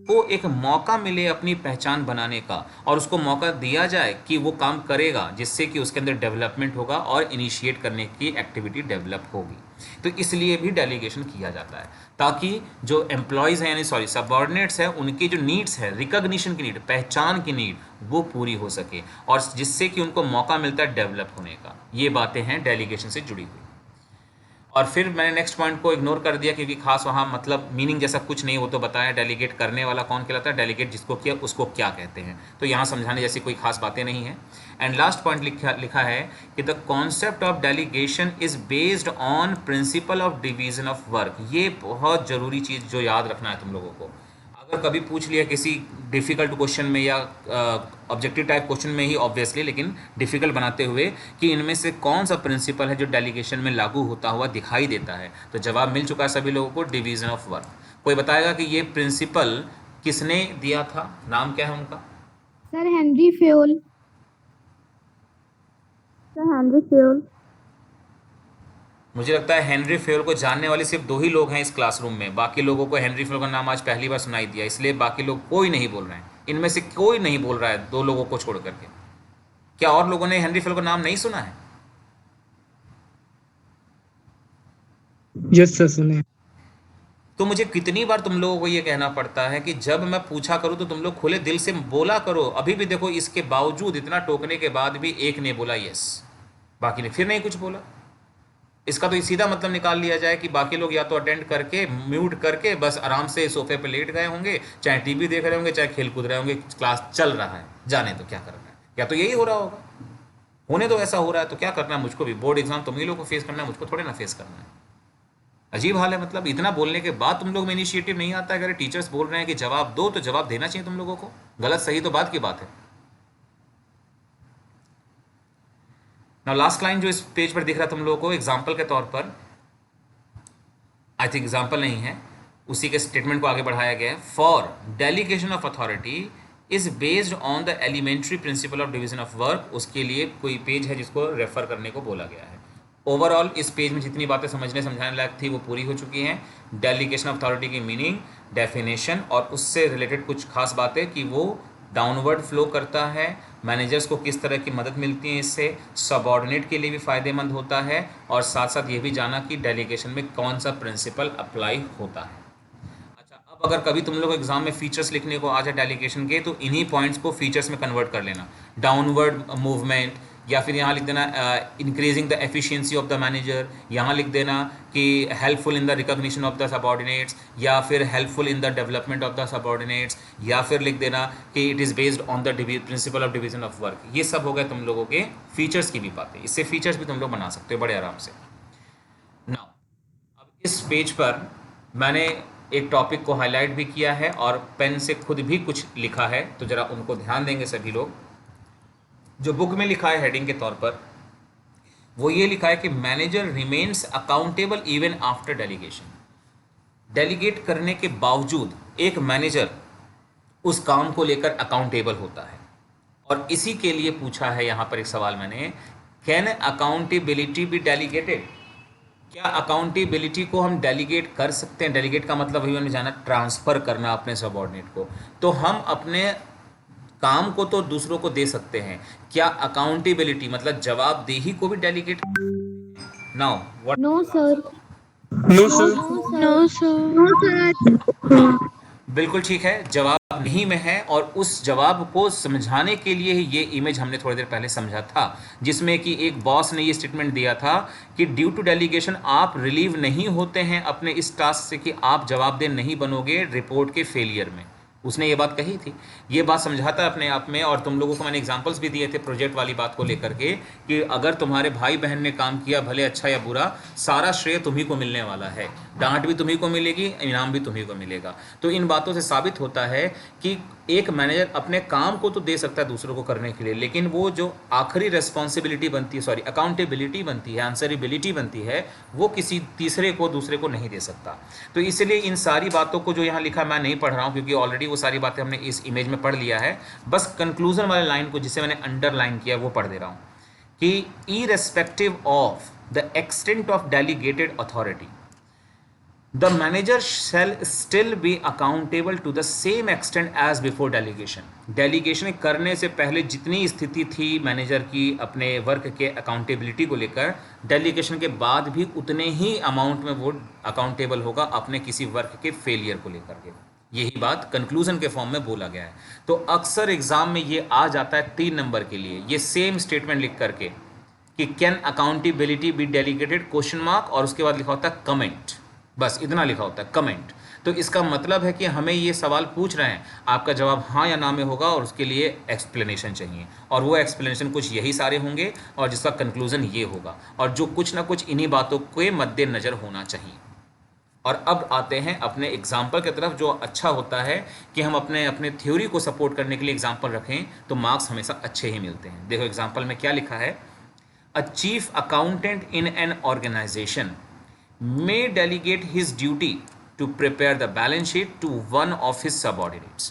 को एक मौका मिले अपनी पहचान बनाने का और उसको मौका दिया जाए कि वो काम करेगा, जिससे कि उसके अंदर डेवलपमेंट होगा और इनिशिएट करने की एक्टिविटी डेवलप होगी। तो इसलिए भी डेलीगेशन किया जाता है, ताकि जो एम्प्लॉयज़ हैं यानी सबऑर्डिनेट्स हैं, उनकी जो नीड्स है, रिकॉग्निशन की नीड, पहचान की नीड, वो पूरी हो सके और जिससे कि उनको मौका मिलता है डेवलप होने का। ये बातें हैं डेलीगेशन से जुड़ी हुई। और फिर मैंने नेक्स्ट पॉइंट को इग्नोर कर दिया क्योंकि खास वहाँ मतलब मीनिंग जैसा कुछ नहीं, वो तो बताया डेलीगेट करने वाला कौन कहलाता है, डेलीगेट जिसको किया उसको क्या कहते हैं। तो यहाँ समझाने जैसी कोई खास बातें नहीं है। एंड लास्ट पॉइंट लिखा है कि the concept of delegation is based on principal of division of work. ये बहुत ज़रूरी चीज़ जो याद रखना है तुम लोगों को। अगर कभी पूछ लिया किसी डिफ़िकल्ट क्वेश्चन में या ऑब्जेक्टिव टाइप क्वेश्चन में ही ऑब्वियसली, लेकिन डिफ़िकल्ट बनाते हुए कि इनमें से कौन सा प्रिंसिपल है जो डेलीगेशन में लागू होता हुआ दिखाई देता है, तो जवाब मिल चुका है सभी लोगों को, डिवीज़न ऑफ वर्क। कोई बताएगा कि ये प्रिंसिपल किसने दिया था, नाम क्या है उनका? Sir Henry Fayol. Sir Henry Fayol. मुझे लगता है हेनरी फेयोल को जानने वाले सिर्फ 2 ही लोग हैं इस क्लासरूम में, बाकी लोगों को हेनरी फेयोल का नाम आज पहली बार सुनाई दिया, इसलिए बाकी लोग कोई नहीं बोल रहे हैं। इनमें से कोई नहीं बोल रहा है 2 लोगों को छोड़ करके। क्या और लोगों ने हेनरी फेयोल का नाम नहीं सुना है? यस सर सुने। तो मुझे कितनी बार तुम लोगों को ये कहना पड़ता है कि जब मैं पूछा करूं तो तुम लोग खुले दिल से बोला करो। अभी भी देखो, इसके बावजूद, इतना टोकने के बाद भी एक ने बोला यस, बाकी ने फिर नहीं कुछ बोला। इसका तो सीधा मतलब निकाल लिया जाए कि बाकी लोग या तो अटेंड करके म्यूट करके बस आराम से सोफे पे लेट गए होंगे, चाहे टीवी देख रहे होंगे, चाहे खेल कूद रहे होंगे, क्लास चल रहा है, जाने तो क्या करना है, या तो यही हो रहा होगा। होने तो ऐसा हो रहा है तो क्या करना है, मुझको भी बोर्ड एग्जाम तुम ही लोग को फेस करना है, मुझको थोड़े ना फेस करना है। अजीब हाल है, मतलब इतना बोलने के बाद तुम लोग में इनिशिएटिव नहीं आता। अगर टीचर्स बोल रहे हैं कि जवाब दो तो जवाब देना चाहिए तुम लोगों को। गलत सही तो बात की बात है। नाउ लास्ट लाइन जो इस पेज पर दिख रहा है तुम लोगों को एग्जाम्पल के तौर पर, आई थिंक एग्जाम्पल नहीं है, उसी के स्टेटमेंट को आगे बढ़ाया गया है। For delegation of authority is based on the elementary principle of division of work. उसके लिए कोई पेज है जिसको रेफर करने को बोला गया है। ओवरऑल इस पेज में जितनी बातें समझने समझाने लायक थी वो पूरी हो चुकी हैं। डेलीगेशन ऑफ अथॉरिटी की मीनिंग, डेफिनेशन और उससे रिलेटेड कुछ खास बातें कि वो डाउनवर्ड फ्लो करता है, मैनेजर्स को किस तरह की मदद मिलती है इससे, सबऑर्डिनेट के लिए भी फ़ायदेमंद होता है, और साथ साथ ये भी जाना कि डेलीगेशन में कौन सा प्रिंसिपल अप्लाई होता है। अच्छा, अब अगर कभी तुम लोग एग्जाम में फीचर्स लिखने को आ जाए डेलीगेशन के, तो इन्हीं पॉइंट्स को फीचर्स में कन्वर्ट कर लेना। डाउनवर्ड मूवमेंट, या फिर यहाँ लिख देना increasing the efficiency of the manager, यहाँ लिख देना कि helpful in the recognition of the subordinates, या फिर helpful in the development of the subordinates, या फिर लिख देना कि it is based on the principal of division of work. ये सब हो गए तुम लोगों के फीचर्स की भी बातें। इससे फीचर्स भी तुम लोग बना सकते हो बड़े आराम से। नाउ अब इस पेज पर मैंने एक टॉपिक को हाईलाइट भी किया है और पेन से खुद भी कुछ लिखा है, तो ज़रा उनको ध्यान देंगे सभी लोग। जो बुक में लिखा है हेडिंग के तौर पर, वो ये लिखा है कि manager remains accountable even after delegation. Delegate करने के बावजूद एक मैनेजर उस काम को लेकर अकाउंटेबल होता है। और इसी के लिए पूछा है यहाँ पर एक सवाल मैंने, कैन अकाउंटेबिलिटी बी डेलीगेटेड? क्या अकाउंटेबिलिटी को हम डेलीगेट कर सकते हैं? डेलीगेट का मतलब ही हमने जाना ट्रांसफ़र करना अपने सबऑर्डिनेट को। तो हम अपने काम को तो दूसरों को दे सकते हैं, क्या अकाउंटेबिलिटी मतलब जवाबदेही को भी delegate? Now what? No sir. No sir. No sir. बिल्कुल ठीक है, जवाब नहीं में है। और उस जवाब को समझाने के लिए ही ये इमेज हमने थोड़ी देर पहले समझा था, जिसमें कि एक बॉस ने ये स्टेटमेंट दिया था कि ड्यू टू डेलीगेशन आप रिलीव नहीं होते हैं अपने इस टास्क से कि आप जवाबदेह नहीं बनोगे रिपोर्ट के फेलियर में। उसने ये बात कही थी, ये बात समझाता है अपने आप में। और तुम लोगों को मैंने एग्जांपल्स भी दिए थे प्रोजेक्ट वाली बात को लेकर के कि अगर तुम्हारे भाई बहन ने काम किया, भले अच्छा या बुरा, सारा श्रेय तुम्ही को मिलने वाला है, डांट भी तुम्ही को मिलेगी, इनाम भी तुम्ही को मिलेगा। तो इन बातों से साबित होता है कि एक मैनेजर अपने काम को तो दे सकता है दूसरों को करने के लिए, लेकिन वो जो आखिरी रिस्पॉन्सिबिलिटी बनती है, सॉरी अकाउंटेबिलिटी बनती है, आंसरेबिलिटी बनती है, वो किसी तीसरे को, दूसरे को नहीं दे सकता। तो इसलिए इन सारी बातों को जो यहाँ लिखा मैं नहीं पढ़ रहा हूँ, क्योंकि ऑलरेडी वो सारी बातें हमने इस इमेज में पढ़ लिया है। बस कंक्लूजन वाले लाइन को जिसे मैंने अंडरलाइन किया वो पढ़ दे रहा हूँ कि irrespective of the extent of delegated authority, the manager shall still be accountable to the same extent as before delegation। Delegation करने से पहले जितनी स्थिति थी मैनेजर की अपने वर्क के अकाउंटेबिलिटी को लेकर, डेलीगेशन के बाद भी उतने ही अमाउंट में वो अकाउंटेबल होगा अपने किसी वर्क के फेलियर को लेकर के। यही बात कंक्लूजन के फॉर्म में बोला गया है। तो अक्सर एग्जाम में ये आ जाता है 3 नंबर के लिए, ये सेम स्टेटमेंट लिख करके कि can accountability be delegated question mark, और उसके बाद लिखा होता है कमेंट, बस इतना लिखा होता है कमेंट। तो इसका मतलब है कि हमें ये सवाल पूछ रहे हैं, आपका जवाब हाँ या ना में होगा और उसके लिए एक्सप्लेनेशन चाहिए, और वो एक्सप्लेनेशन कुछ यही सारे होंगे और जिसका कंक्लूजन ये होगा, और जो कुछ ना कुछ इन्हीं बातों के मद्देनज़र होना चाहिए। और अब आते हैं अपने एग्जाम्पल की तरफ। जो अच्छा होता है कि हम अपने थ्योरी को सपोर्ट करने के लिए एग्जाम्पल रखें तो मार्क्स हमेशा अच्छे ही मिलते हैं। देखो एग्जाम्पल में क्या लिखा है, a chief accountant in an organisation may delegate his duty to prepare the balance sheet to one of his subordinates।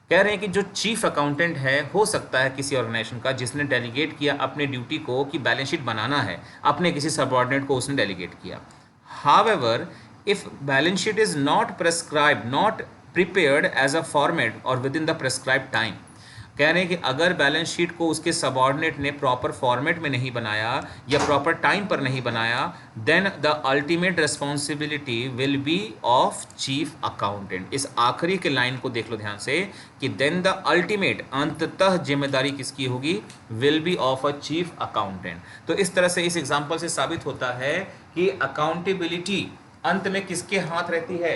कह रहे हैं कि जो चीफ अकाउंटेंट है, हो सकता है किसी ऑर्गेनाइजेशन का, जिसने डेलीगेट किया अपने ड्यूटी को कि बैलेंस शीट बनाना है, अपने किसी सबऑर्डिनेट को उसने डेलीगेट किया। However if balance sheet is not prescribed, not prepared as a format और within the prescribed time, कह रहे हैं कि अगर बैलेंस शीट को उसके सबऑर्डिनेट ने प्रॉपर फॉर्मेट में नहीं बनाया या प्रॉपर टाइम पर नहीं बनाया, then the ultimate responsibility will be of chief accountant. इस आखिरी के लाइन को देख लो ध्यान से कि देन द अल्टीमेट, अंततः जिम्मेदारी किसकी होगी, will be of a chief accountant. तो इस तरह से इस एग्जाम्पल से साबित होता है कि अकाउंटेबिलिटी अंत में किसके हाथ रहती है,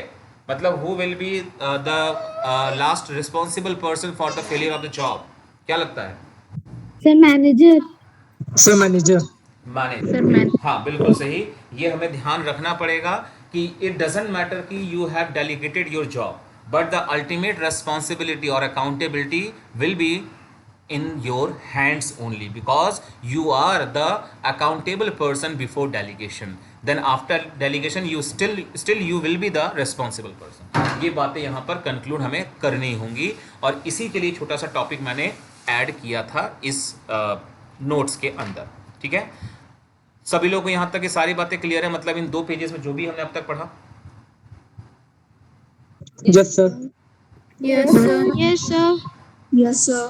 मतलब who will be the last responsible person for the failure of the job. क्या लगता है? Sir manager. Sir manager. Manager, हाँ बिल्कुल सही। ये हमें ध्यान रखना पड़ेगा कि इट डजंट मैटर कि you have delegated your job, but the ultimate responsibility और accountability will be in your hands only, because you are the accountable person before delegation, then after delegation you still you will be the responsible person। ये बातें यहाँ पर conclude हमें करनी होंगी, और इसी के लिए छोटा सा टॉपिक मैंने ऐड किया था इस नोट्स के अंदर। ठीक है, सभी लोगों को यहाँ तक ये सारी बातें क्लियर है, मतलब इन 2 पेजेस में जो भी हमने अब तक पढ़ा। Yes sir. Yes, sir. Yes sir. Yes, sir.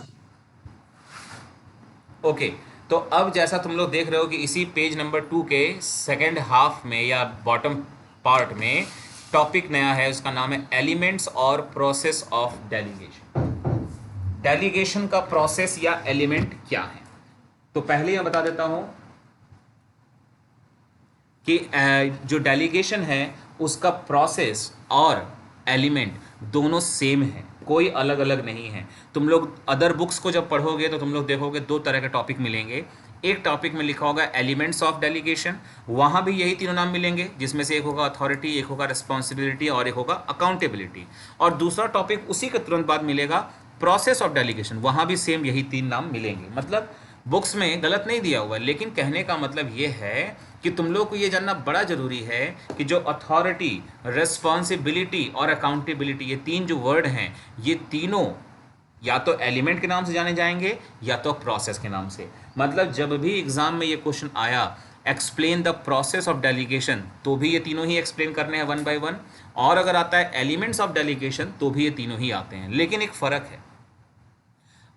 Okay तो अब जैसा तुम लोग देख रहे हो कि इसी पेज नंबर 2 के सेकेंड हाफ में या बॉटम पार्ट में टॉपिक नया है, उसका नाम है एलिमेंट्स और प्रोसेस ऑफ डेलीगेशन। डेलीगेशन का प्रोसेस या एलिमेंट क्या है, तो पहले मैं बता देता हूं कि जो डेलीगेशन है उसका प्रोसेस और एलिमेंट दोनों सेम है, कोई अलग अलग नहीं है। तुम लोग अदर बुक्स को जब पढ़ोगे तो तुम लोग देखोगे 2 तरह के टॉपिक मिलेंगे। एक टॉपिक में लिखा होगा एलिमेंट्स ऑफ डेलीगेशन, वहाँ भी यही तीनों नाम मिलेंगे, जिसमें से एक होगा अथॉरिटी, एक होगा रिस्पॉन्सिबिलिटी और एक होगा अकाउंटेबिलिटी। और दूसरा टॉपिक उसी के तुरंत बाद मिलेगा प्रोसेस ऑफ डेलीगेशन, वहाँ भी सेम यही 3 नाम मिलेंगे। मतलब बुक्स में गलत नहीं दिया हुआ, लेकिन कहने का मतलब ये है कि तुम लोग को ये जानना बड़ा ज़रूरी है कि जो अथॉरिटी, रिस्पॉन्सिबिलिटी और अकाउंटेबिलिटी, ये 3 जो वर्ड हैं, ये तीनों या तो एलिमेंट के नाम से जाने जाएंगे या तो प्रोसेस के नाम से। मतलब जब भी एग्जाम में ये क्वेश्चन आया explain the process of delegation, तो भी ये तीनों ही एक्सप्लेन करने हैं 1 by 1, और अगर आता है एलिमेंट्स ऑफ डेलीगेशन तो भी ये तीनों ही आते हैं। लेकिन एक फ़र्क है,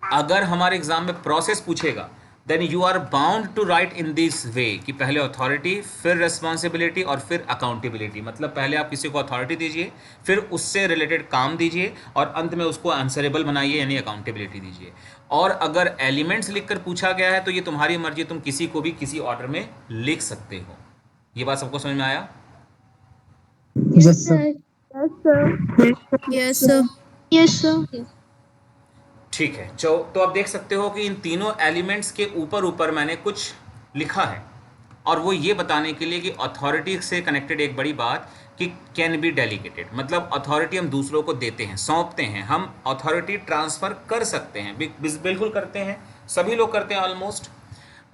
अगर हमारे एग्जाम में प्रोसेस पूछेगा then you are bound to write in this way कि पहले अथॉरिटी, फिर रिस्पॉन्सिबिलिटी और फिर अकाउंटेबिलिटी। मतलब पहले आप किसी को अथॉरिटी दीजिए, फिर उससे रिलेटेड काम दीजिए और अंत में उसको आंसरेबल बनाइए, यानी अकाउंटेबिलिटी दीजिए। और अगर एलिमेंट्स लिखकर पूछा गया है तो ये तुम्हारी मर्जी, तुम किसी को भी किसी ऑर्डर में लिख सकते हो। ये बात सबको समझ में आया? Yes sir. Yes, sir. Yes, sir. Yes, sir. ठीक है, तो आप देख सकते हो कि इन तीनों एलिमेंट्स के ऊपर ऊपर मैंने कुछ लिखा है, और वो ये बताने के लिए कि अथॉरिटी से कनेक्टेड एक बड़ी बात कि कैन बी डेलीगेटेड, मतलब अथॉरिटी हम दूसरों को देते हैं, सौंपते हैं, हम अथॉरिटी ट्रांसफ़र कर सकते हैं, बिल्कुल करते हैं, सभी लोग करते हैं ऑलमोस्ट।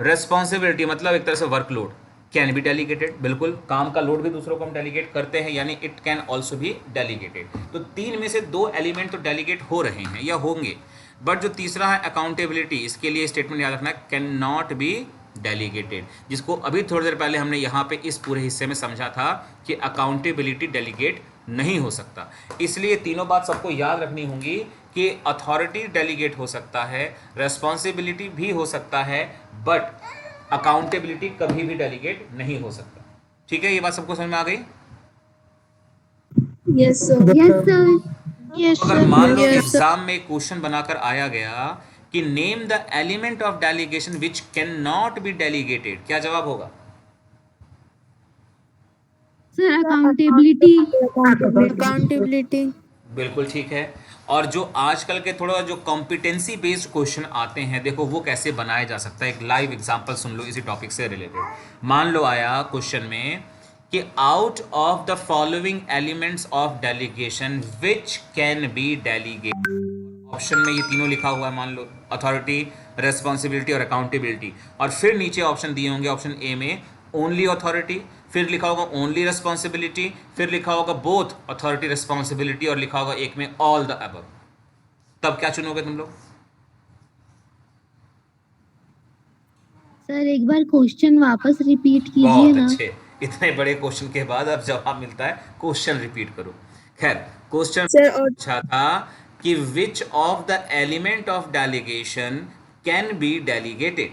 रेस्पॉन्सिबिलिटी मतलब एक तरह से वर्कलोड, कैन बी डेलीगेटेड, बिल्कुल काम का लोड भी दूसरों को हम डेलीगेट करते हैं, यानी इट कैन ऑल्सो भी डेलीगेटेड। तो तीन में से दो एलिमेंट तो डेलीगेट हो रहे हैं या होंगे, बट जो तीसरा है अकाउंटेबिलिटी, इसके लिए स्टेटमेंट याद रखना, कैन नॉट बी डेलीगेटेड, जिसको अभी थोड़ी देर पहले हमने यहाँ पे इस पूरे हिस्से में समझा था कि अकाउंटेबिलिटी डेलीगेट नहीं हो सकता। इसलिए तीनों बात सबको याद रखनी होंगी कि अथॉरिटी डेलीगेट हो सकता है, रेस्पॉन्सिबिलिटी भी हो सकता है, बट अकाउंटेबिलिटी कभी भी डेलीगेट नहीं हो सकता। ठीक है, ये बात सबको समझ में आ गई? Yes, sir. Yes, sir. Yes, अगर sir. मान लो Yes, sir. एग्जाम में क्वेश्चन बनाकर आया गया कि name the element of delegation which can not be delegated, क्या जवाब होगा? Sir, accountability. Accountability. बिल्कुल ठीक है। और जो आजकल के थोड़ा जो कॉम्पिटेंसी बेस्ड क्वेश्चन आते हैं, देखो वो कैसे बनाया जा सकता है, एक लाइव एग्जांपल सुन लो इसी टॉपिक से रिलेटेड। मान लो आया क्वेश्चन में कि out of the following elements of delegation which can be delegated, option में ये तीनों लिखा हुआ है, मान लो अथॉरिटी, रेस्पॉन्सिबिलिटी और अकाउंटेबिलिटी, और फिर नीचे ऑप्शन दिए होंगे, ऑप्शन ए में ओनली अथॉरिटी, फिर लिखा होगा ओनली रेस्पॉन्सिबिलिटी, फिर लिखा होगा बोथ अथॉरिटी रेस्पॉन्सिबिलिटी, और लिखा होगा एक में ऑल द अबव। तब क्या चुनोगे तुम लोग? सर एक बार क्वेश्चन वापस रिपीट कीजिए बहुत ना। अच्छे, इतने बड़े क्वेश्चन के बाद अब जवाब मिलता है, क्वेश्चन रिपीट करो। खैर, क्वेश्चन Sir, और पूछा था कि which of the element of delegation can be delegated,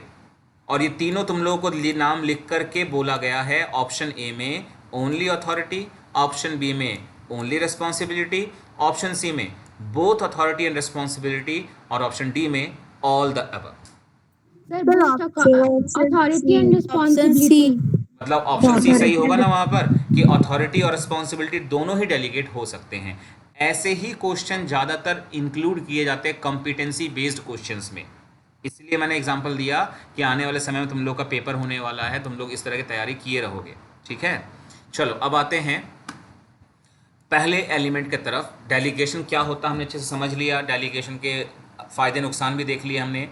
और ये तीनों तुम लोगों को नाम लिख करके बोला गया है। ऑप्शन ए में ओनली अथॉरिटी, ऑप्शन बी में ओनली रेस्पॉन्सिबिलिटी, ऑप्शन सी में बोथ अथॉरिटी एंड रेस्पॉन्सिबिलिटी, और ऑप्शन डी में all the above. Sir both authority and responsibility. मतलब ऑप्शन सी सही होगा ना वहाँ पर, कि अथॉरिटी और रिस्पॉन्सिबिलिटी दोनों ही डेलीगेट हो सकते हैं। ऐसे ही क्वेश्चन ज़्यादातर इंक्लूड किए जाते हैं कॉम्पिटेंसी बेस्ड क्वेश्चंस में, इसलिए मैंने एग्जांपल दिया कि आने वाले समय में तुम लोग का पेपर होने वाला है, तुम लोग इस तरह की तैयारी किए रहोगे। ठीक है, चलो अब आते हैं पहले एलिमेंट के तरफ। डेलीगेशन क्या होता है हमने अच्छे से समझ लिया, डेलीगेशन के फ़ायदे नुकसान भी देख लिए हमने,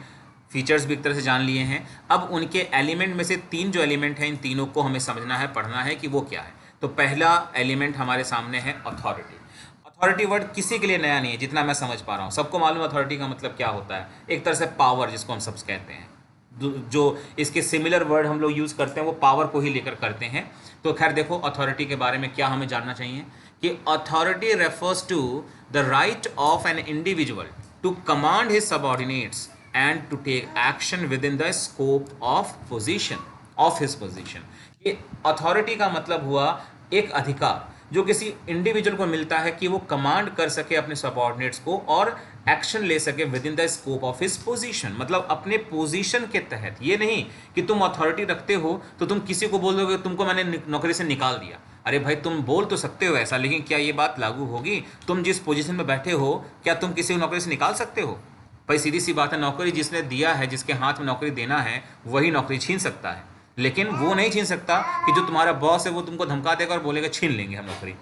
फीचर्स भी एक तरह से जान लिए हैं। अब उनके एलिमेंट में से तीन जो एलिमेंट हैं, इन तीनों को हमें समझना है, पढ़ना है कि वो क्या है। तो पहला एलिमेंट हमारे सामने है अथॉरिटी। अथॉरिटी वर्ड किसी के लिए नया नहीं है, जितना मैं समझ पा रहा हूँ सबको मालूम है अथॉरिटी का मतलब क्या होता है, एक तरह से पावर जिसको हम सब कहते हैं। जो इसके सिमिलर वर्ड हम लोग यूज़ करते हैं वो पावर को ही लेकर करते हैं। तो खैर देखो अथॉरिटी के बारे में क्या हमें जानना चाहिए कि authority refers to the right of an individual to command his subordinates and to take action within the scope of position of his position। ये अथॉरिटी का मतलब हुआ एक अधिकार जो किसी इंडिविजुअल को मिलता है कि वो कमांड कर सके अपने सबऑर्डिनेट्स को और एक्शन ले सके with in the scope of his position, मतलब अपने पोजीशन के तहत। ये नहीं कि तुम अथॉरिटी रखते हो तो तुम किसी को बोल दोगे तुमको मैंने नौकरी से निकाल दिया। अरे भाई तुम बोल तो सकते हो ऐसा, लेकिन क्या ये बात लागू होगी? तुम जिस पोजीशन में बैठे हो क्या तुम किसी को नौकरी से निकाल सकते हो? भाई सीधी सी बात है, नौकरी जिसने दिया है, जिसके हाथ में नौकरी देना है, वही नौकरी छीन सकता है, लेकिन वो नहीं छीन सकता कि जो तुम्हारा बॉस है वो तुमको धमका देगा और बोलेगा छीन लेंगे हम नौकरी।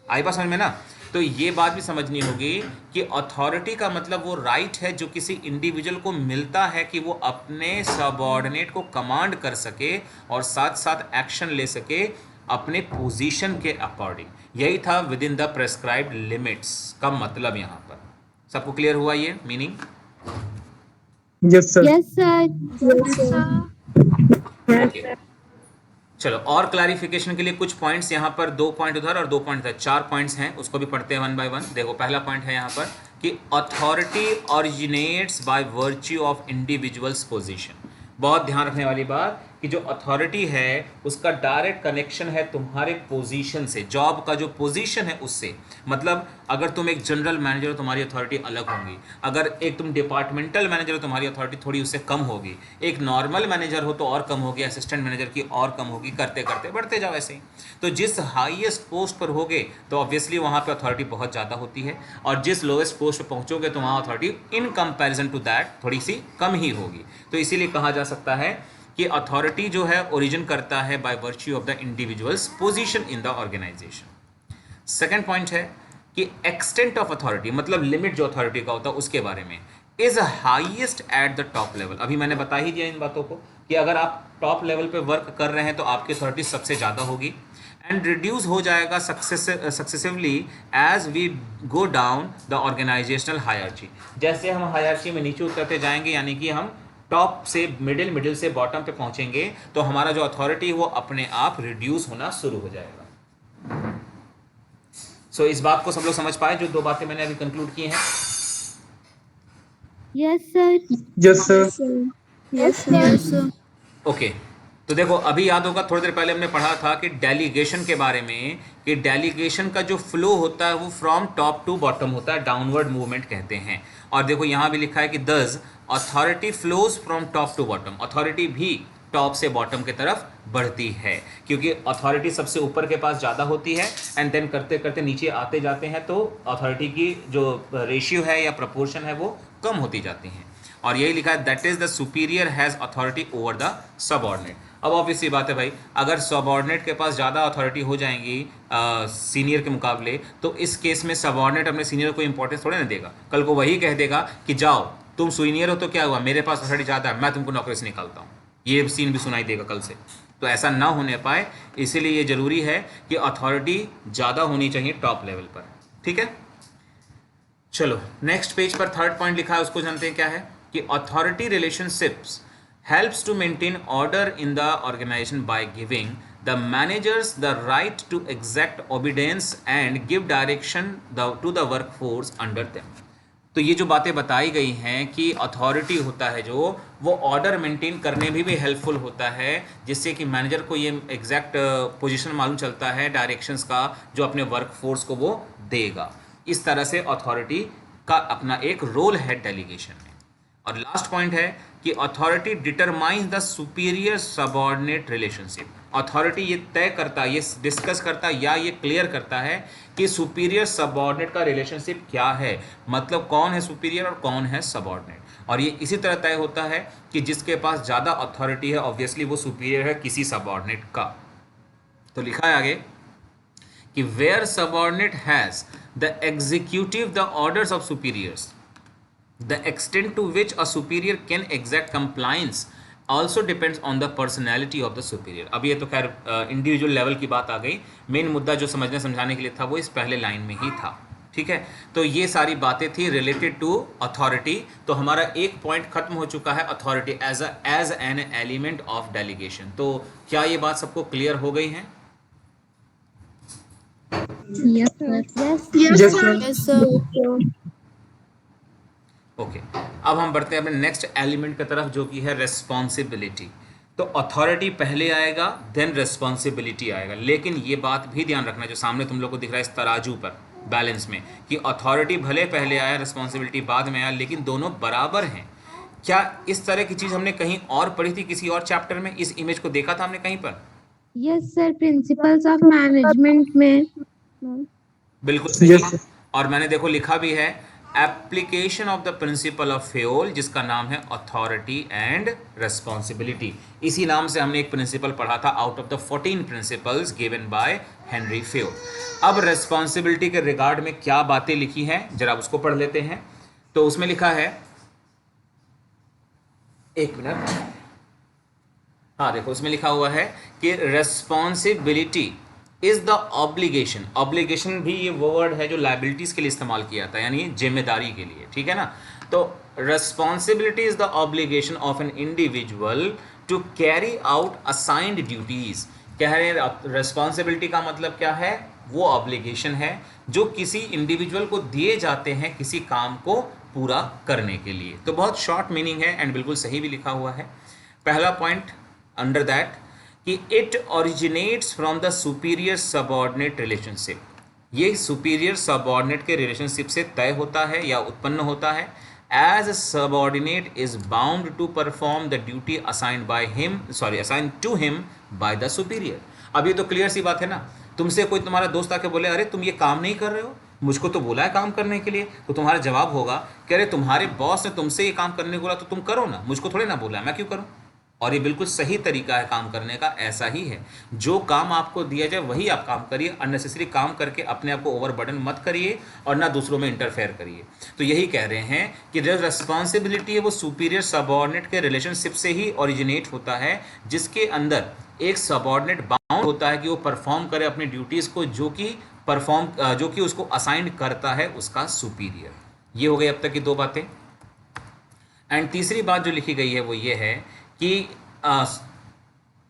आई बात समझ में ना? तो ये बात भी समझनी होगी कि अथॉरिटी का मतलब वो राइट है जो किसी इंडिविजुअल को मिलता है कि वो अपने सबऑर्डिनेट को कमांड कर सके और साथ साथ एक्शन ले सके अपने पोजीशन के अकॉर्डिंग। यही था with in the prescribed limits का मतलब। यहाँ पर सबको क्लियर हुआ ये meaning? Yes, sir. Yes, sir. yes, sir. Okay, चलो और क्लैरिफिकेशन के लिए कुछ पॉइंट्स यहाँ पर, 2 पॉइंट उधर और 2 पॉइंट इधर, 4 पॉइंट्स हैं, उसको भी पढ़ते हैं वन बाय वन। देखो पहला पॉइंट है यहाँ पर कि authority originates bye virtue of individuals position. बहुत ध्यान रखने वाली बात कि जो अथॉरिटी है उसका डायरेक्ट कनेक्शन है तुम्हारे पोजीशन से, जॉब का जो पोजीशन है उससे। मतलब अगर तुम एक जनरल मैनेजर हो तुम्हारी अथॉरिटी अलग होगी, अगर एक तुम डिपार्टमेंटल मैनेजर हो तुम्हारी अथॉरिटी थोड़ी उससे कम होगी, एक नॉर्मल मैनेजर हो तो और कम होगी, असिस्टेंट मैनेजर की और कम होगी, करते करते बढ़ते जाओ ऐसे ही। तो जिस हाईएस्ट पोस्ट पर होगे तो ऑब्वियसली वहाँ पे अथॉरिटी बहुत ज़्यादा होती है, और जिस लोएस्ट पोस्ट पर पहुँचोगे तो वहाँ authority in comparison to that थोड़ी सी कम ही होगी। तो इसीलिए कहा जा सकता है कि अथॉरिटी जो है ओरिजिन करता है by virtue of the individuals position in the organisation. Second point है कि एक्सटेंट ऑफ अथॉरिटी, मतलब लिमिट जो अथॉरिटी का होता है उसके बारे में, is highest at the top level. अभी मैंने बता ही दिया इन बातों को कि अगर आप टॉप लेवल पे वर्क कर रहे हैं तो आपकी अथॉरिटी सबसे ज़्यादा होगी, एंड रिड्यूस हो जाएगा successively as we go down the organisational hierarchy. जैसे हम हायरार्ची में नीचे उतरते जाएंगे, यानी कि हम टॉप से मिडिल से बॉटम पे पहुंचेंगे, तो हमारा जो अथॉरिटी है वो अपने आप रिड्यूस होना शुरू हो जाएगा। सो इस बात को सब लोग समझ पाए जो दो बातें मैंने अभी कंक्लूड की हैं? Yes sir. Yes sir. Yes, sir. Okay तो देखो अभी याद होगा थोड़ी देर पहले हमने पढ़ा था कि डेलीगेशन के बारे में, कि डेलीगेशन का जो फ्लो होता है वो फ्रॉम टॉप टू बॉटम होता है, डाउनवर्ड मूवमेंट कहते हैं। और देखो यहाँ भी लिखा है कि thus authority flows from top to bottom, authority भी टॉप से बॉटम की तरफ बढ़ती है, क्योंकि अथॉरिटी सबसे ऊपर के पास ज़्यादा होती है, एंड देन करते करते नीचे आते जाते हैं तो अथॉरिटी की जो रेशियो है या प्रपोर्शन है वो कम होती जाती हैं। और यही लिखा है that is the superior has authority over the subordinate. अब ऑब्वियसली बात है भाई, अगर सबऑर्डिनेट के पास ज़्यादा अथॉरिटी हो जाएंगी सीनियर के मुकाबले, तो इस केस में सबऑर्डिनेट अपने सीनियर को इंपॉर्टेंस थोड़े ना देगा, कल को वही कह देगा कि जाओ तुम सीनियर हो तो क्या हुआ, मेरे पास अथॉरिटी ज़्यादा है, मैं तुमको नौकरी से निकालता हूँ। ये सीन भी सुनाई देगा कल से, तो ऐसा ना होने पाए इसीलिए ये ज़रूरी है कि अथॉरिटी ज़्यादा होनी चाहिए टॉप लेवल पर। ठीक है, चलो नेक्स्ट पेज पर थर्ड पॉइंट लिखा है, उसको जानते हैं क्या है कि authority relationships helps to maintain order in the organization by giving the managers the right to exact obedience and give direction to the workforce under them। तो ये जो बातें बताई गई हैं कि अथॉरिटी होता है जो, वो ऑर्डर मेंटेन करने में भी हेल्पफुल होता है, जिससे कि मैनेजर को ये एग्जैक्ट पोजीशन मालूम चलता है डायरेक्शंस का जो अपने वर्कफोर्स को वो देगा। इस तरह से अथॉरिटी का अपना एक रोल है डेलीगेशन में। और लास्ट पॉइंट है कि authority determines the superior subordinate relationship. Authority ये तय करता है, ये डिस्कस करता है या ये क्लियर करता है कि सुपीरियर सबऑर्डिनेट का रिलेशनशिप क्या है, मतलब कौन है सुपीरियर और कौन है सबऑर्डिनेट। और ये इसी तरह तय होता है कि जिसके पास ज़्यादा अथॉरिटी है ऑब्वियसली वो सुपीरियर है किसी सबऑर्डिनेट का। तो लिखा है आगे कि where subordinate has the executive the orders of superiors, the extent to which a superior can exact compliance also depends on the personality of the superior। अब ये तो खैर इंडिविजुअल लेवल की बात आ गई, मेन मुद्दा जो समझने समझाने के लिए था वो इस पहले लाइन में ही था। ठीक है, तो ये सारी बातें थी रिलेटेड टू अथॉरिटी। तो हमारा एक पॉइंट खत्म हो चुका है, authority as an element of delegation. तो क्या ये बात सबको क्लियर हो गई है? Yes sir. Yes sir. Yes, sir. Okay अब हम बढ़ते हैं अपने नेक्स्ट एलिमेंट की तरफ जो कि है रेस्पॉन्सिबिलिटी। तो अथॉरिटी पहले आएगा देन रेस्पॉन्सिबिलिटी आएगा, लेकिन ये बात भी ध्यान रखना जो सामने तुम लोग को दिख रहा है इस तराजू पर बैलेंस में, कि अथॉरिटी भले पहले आया रिस्पॉन्सिबिलिटी बाद में आया, लेकिन दोनों बराबर हैं। क्या इस तरह की चीज़ हमने कहीं और पढ़ी थी किसी और चैप्टर में? इस इमेज को देखा था हमने कहीं पर? Yes sir, principles of management में। बिल्कुल सही। Yes, sir. और मैंने देखो लिखा भी है application of the principle of Fayol, जिसका नाम है अथॉरिटी एंड रेस्पॉन्सिबिलिटी। इसी नाम से हमने एक प्रिंसिपल पढ़ा था out of the 14 principles given by Henry Fayol. अब रेस्पॉन्सिबिलिटी के रिगार्ड में क्या बातें लिखी हैं जरा उसको पढ़ लेते हैं। तो उसमें लिखा है, एक मिनट, हाँ देखो उसमें लिखा हुआ है कि responsibility is the obligation. Obligation भी ये वर्ड है जो लाइबिलिटीज के लिए इस्तेमाल किया था, यानी जिम्मेदारी के लिए। ठीक है ना, तो responsibility is the obligation of an individual to carry out assigned duties. कह रहे हैं रेस्पॉन्सिबिलिटी का मतलब क्या है, वो ऑब्लिगेशन है जो किसी इंडिविजुअल को दिए जाते हैं किसी काम को पूरा करने के लिए। तो बहुत शॉर्ट मीनिंग है एंड बिल्कुल सही भी लिखा हुआ है। पहला पॉइंट अंडर दैट कि it originates from the superior subordinate relationship. ये सुपीरियर सबऑर्डिनेट के रिलेशनशिप से तय होता है या उत्पन्न होता है। As subordinate is bound to perform the duty assigned to him by the superior. अब ये तो क्लियर सी बात है ना। तुमसे कोई तुम्हारा दोस्त आके बोले अरे तुम ये काम नहीं कर रहे हो, मुझको तो बोला है काम करने के लिए, तो तुम्हारा जवाब होगा कि अरे तुम्हारे बॉस ने तुमसे ये काम करने को बोला तो तुम करो ना, मुझको थोड़े ना बोला है, मैं क्यों करूं। और ये बिल्कुल सही तरीका है काम करने का, ऐसा ही है। जो काम आपको दिया जाए वही आप काम करिए, अननेसेसरी काम करके अपने आप को ओवरबर्डन मत करिए और ना दूसरों में इंटरफेयर करिए। तो यही कह रहे हैं कि जो रेस्पॉन्सिबिलिटी है वो सुपीरियर सबऑर्डिनेट के रिलेशनशिप से ही ओरिजिनेट होता है, जिसके अंदर एक सबऑर्डिनेट बाउंड होता है कि वो परफॉर्म करे अपनी ड्यूटीज़ को, जो कि उसको असाइन करता है उसका सुपीरियर। ये हो गई अब तक की दो बातें। एंड तीसरी बात जो लिखी गई है वो ये है कि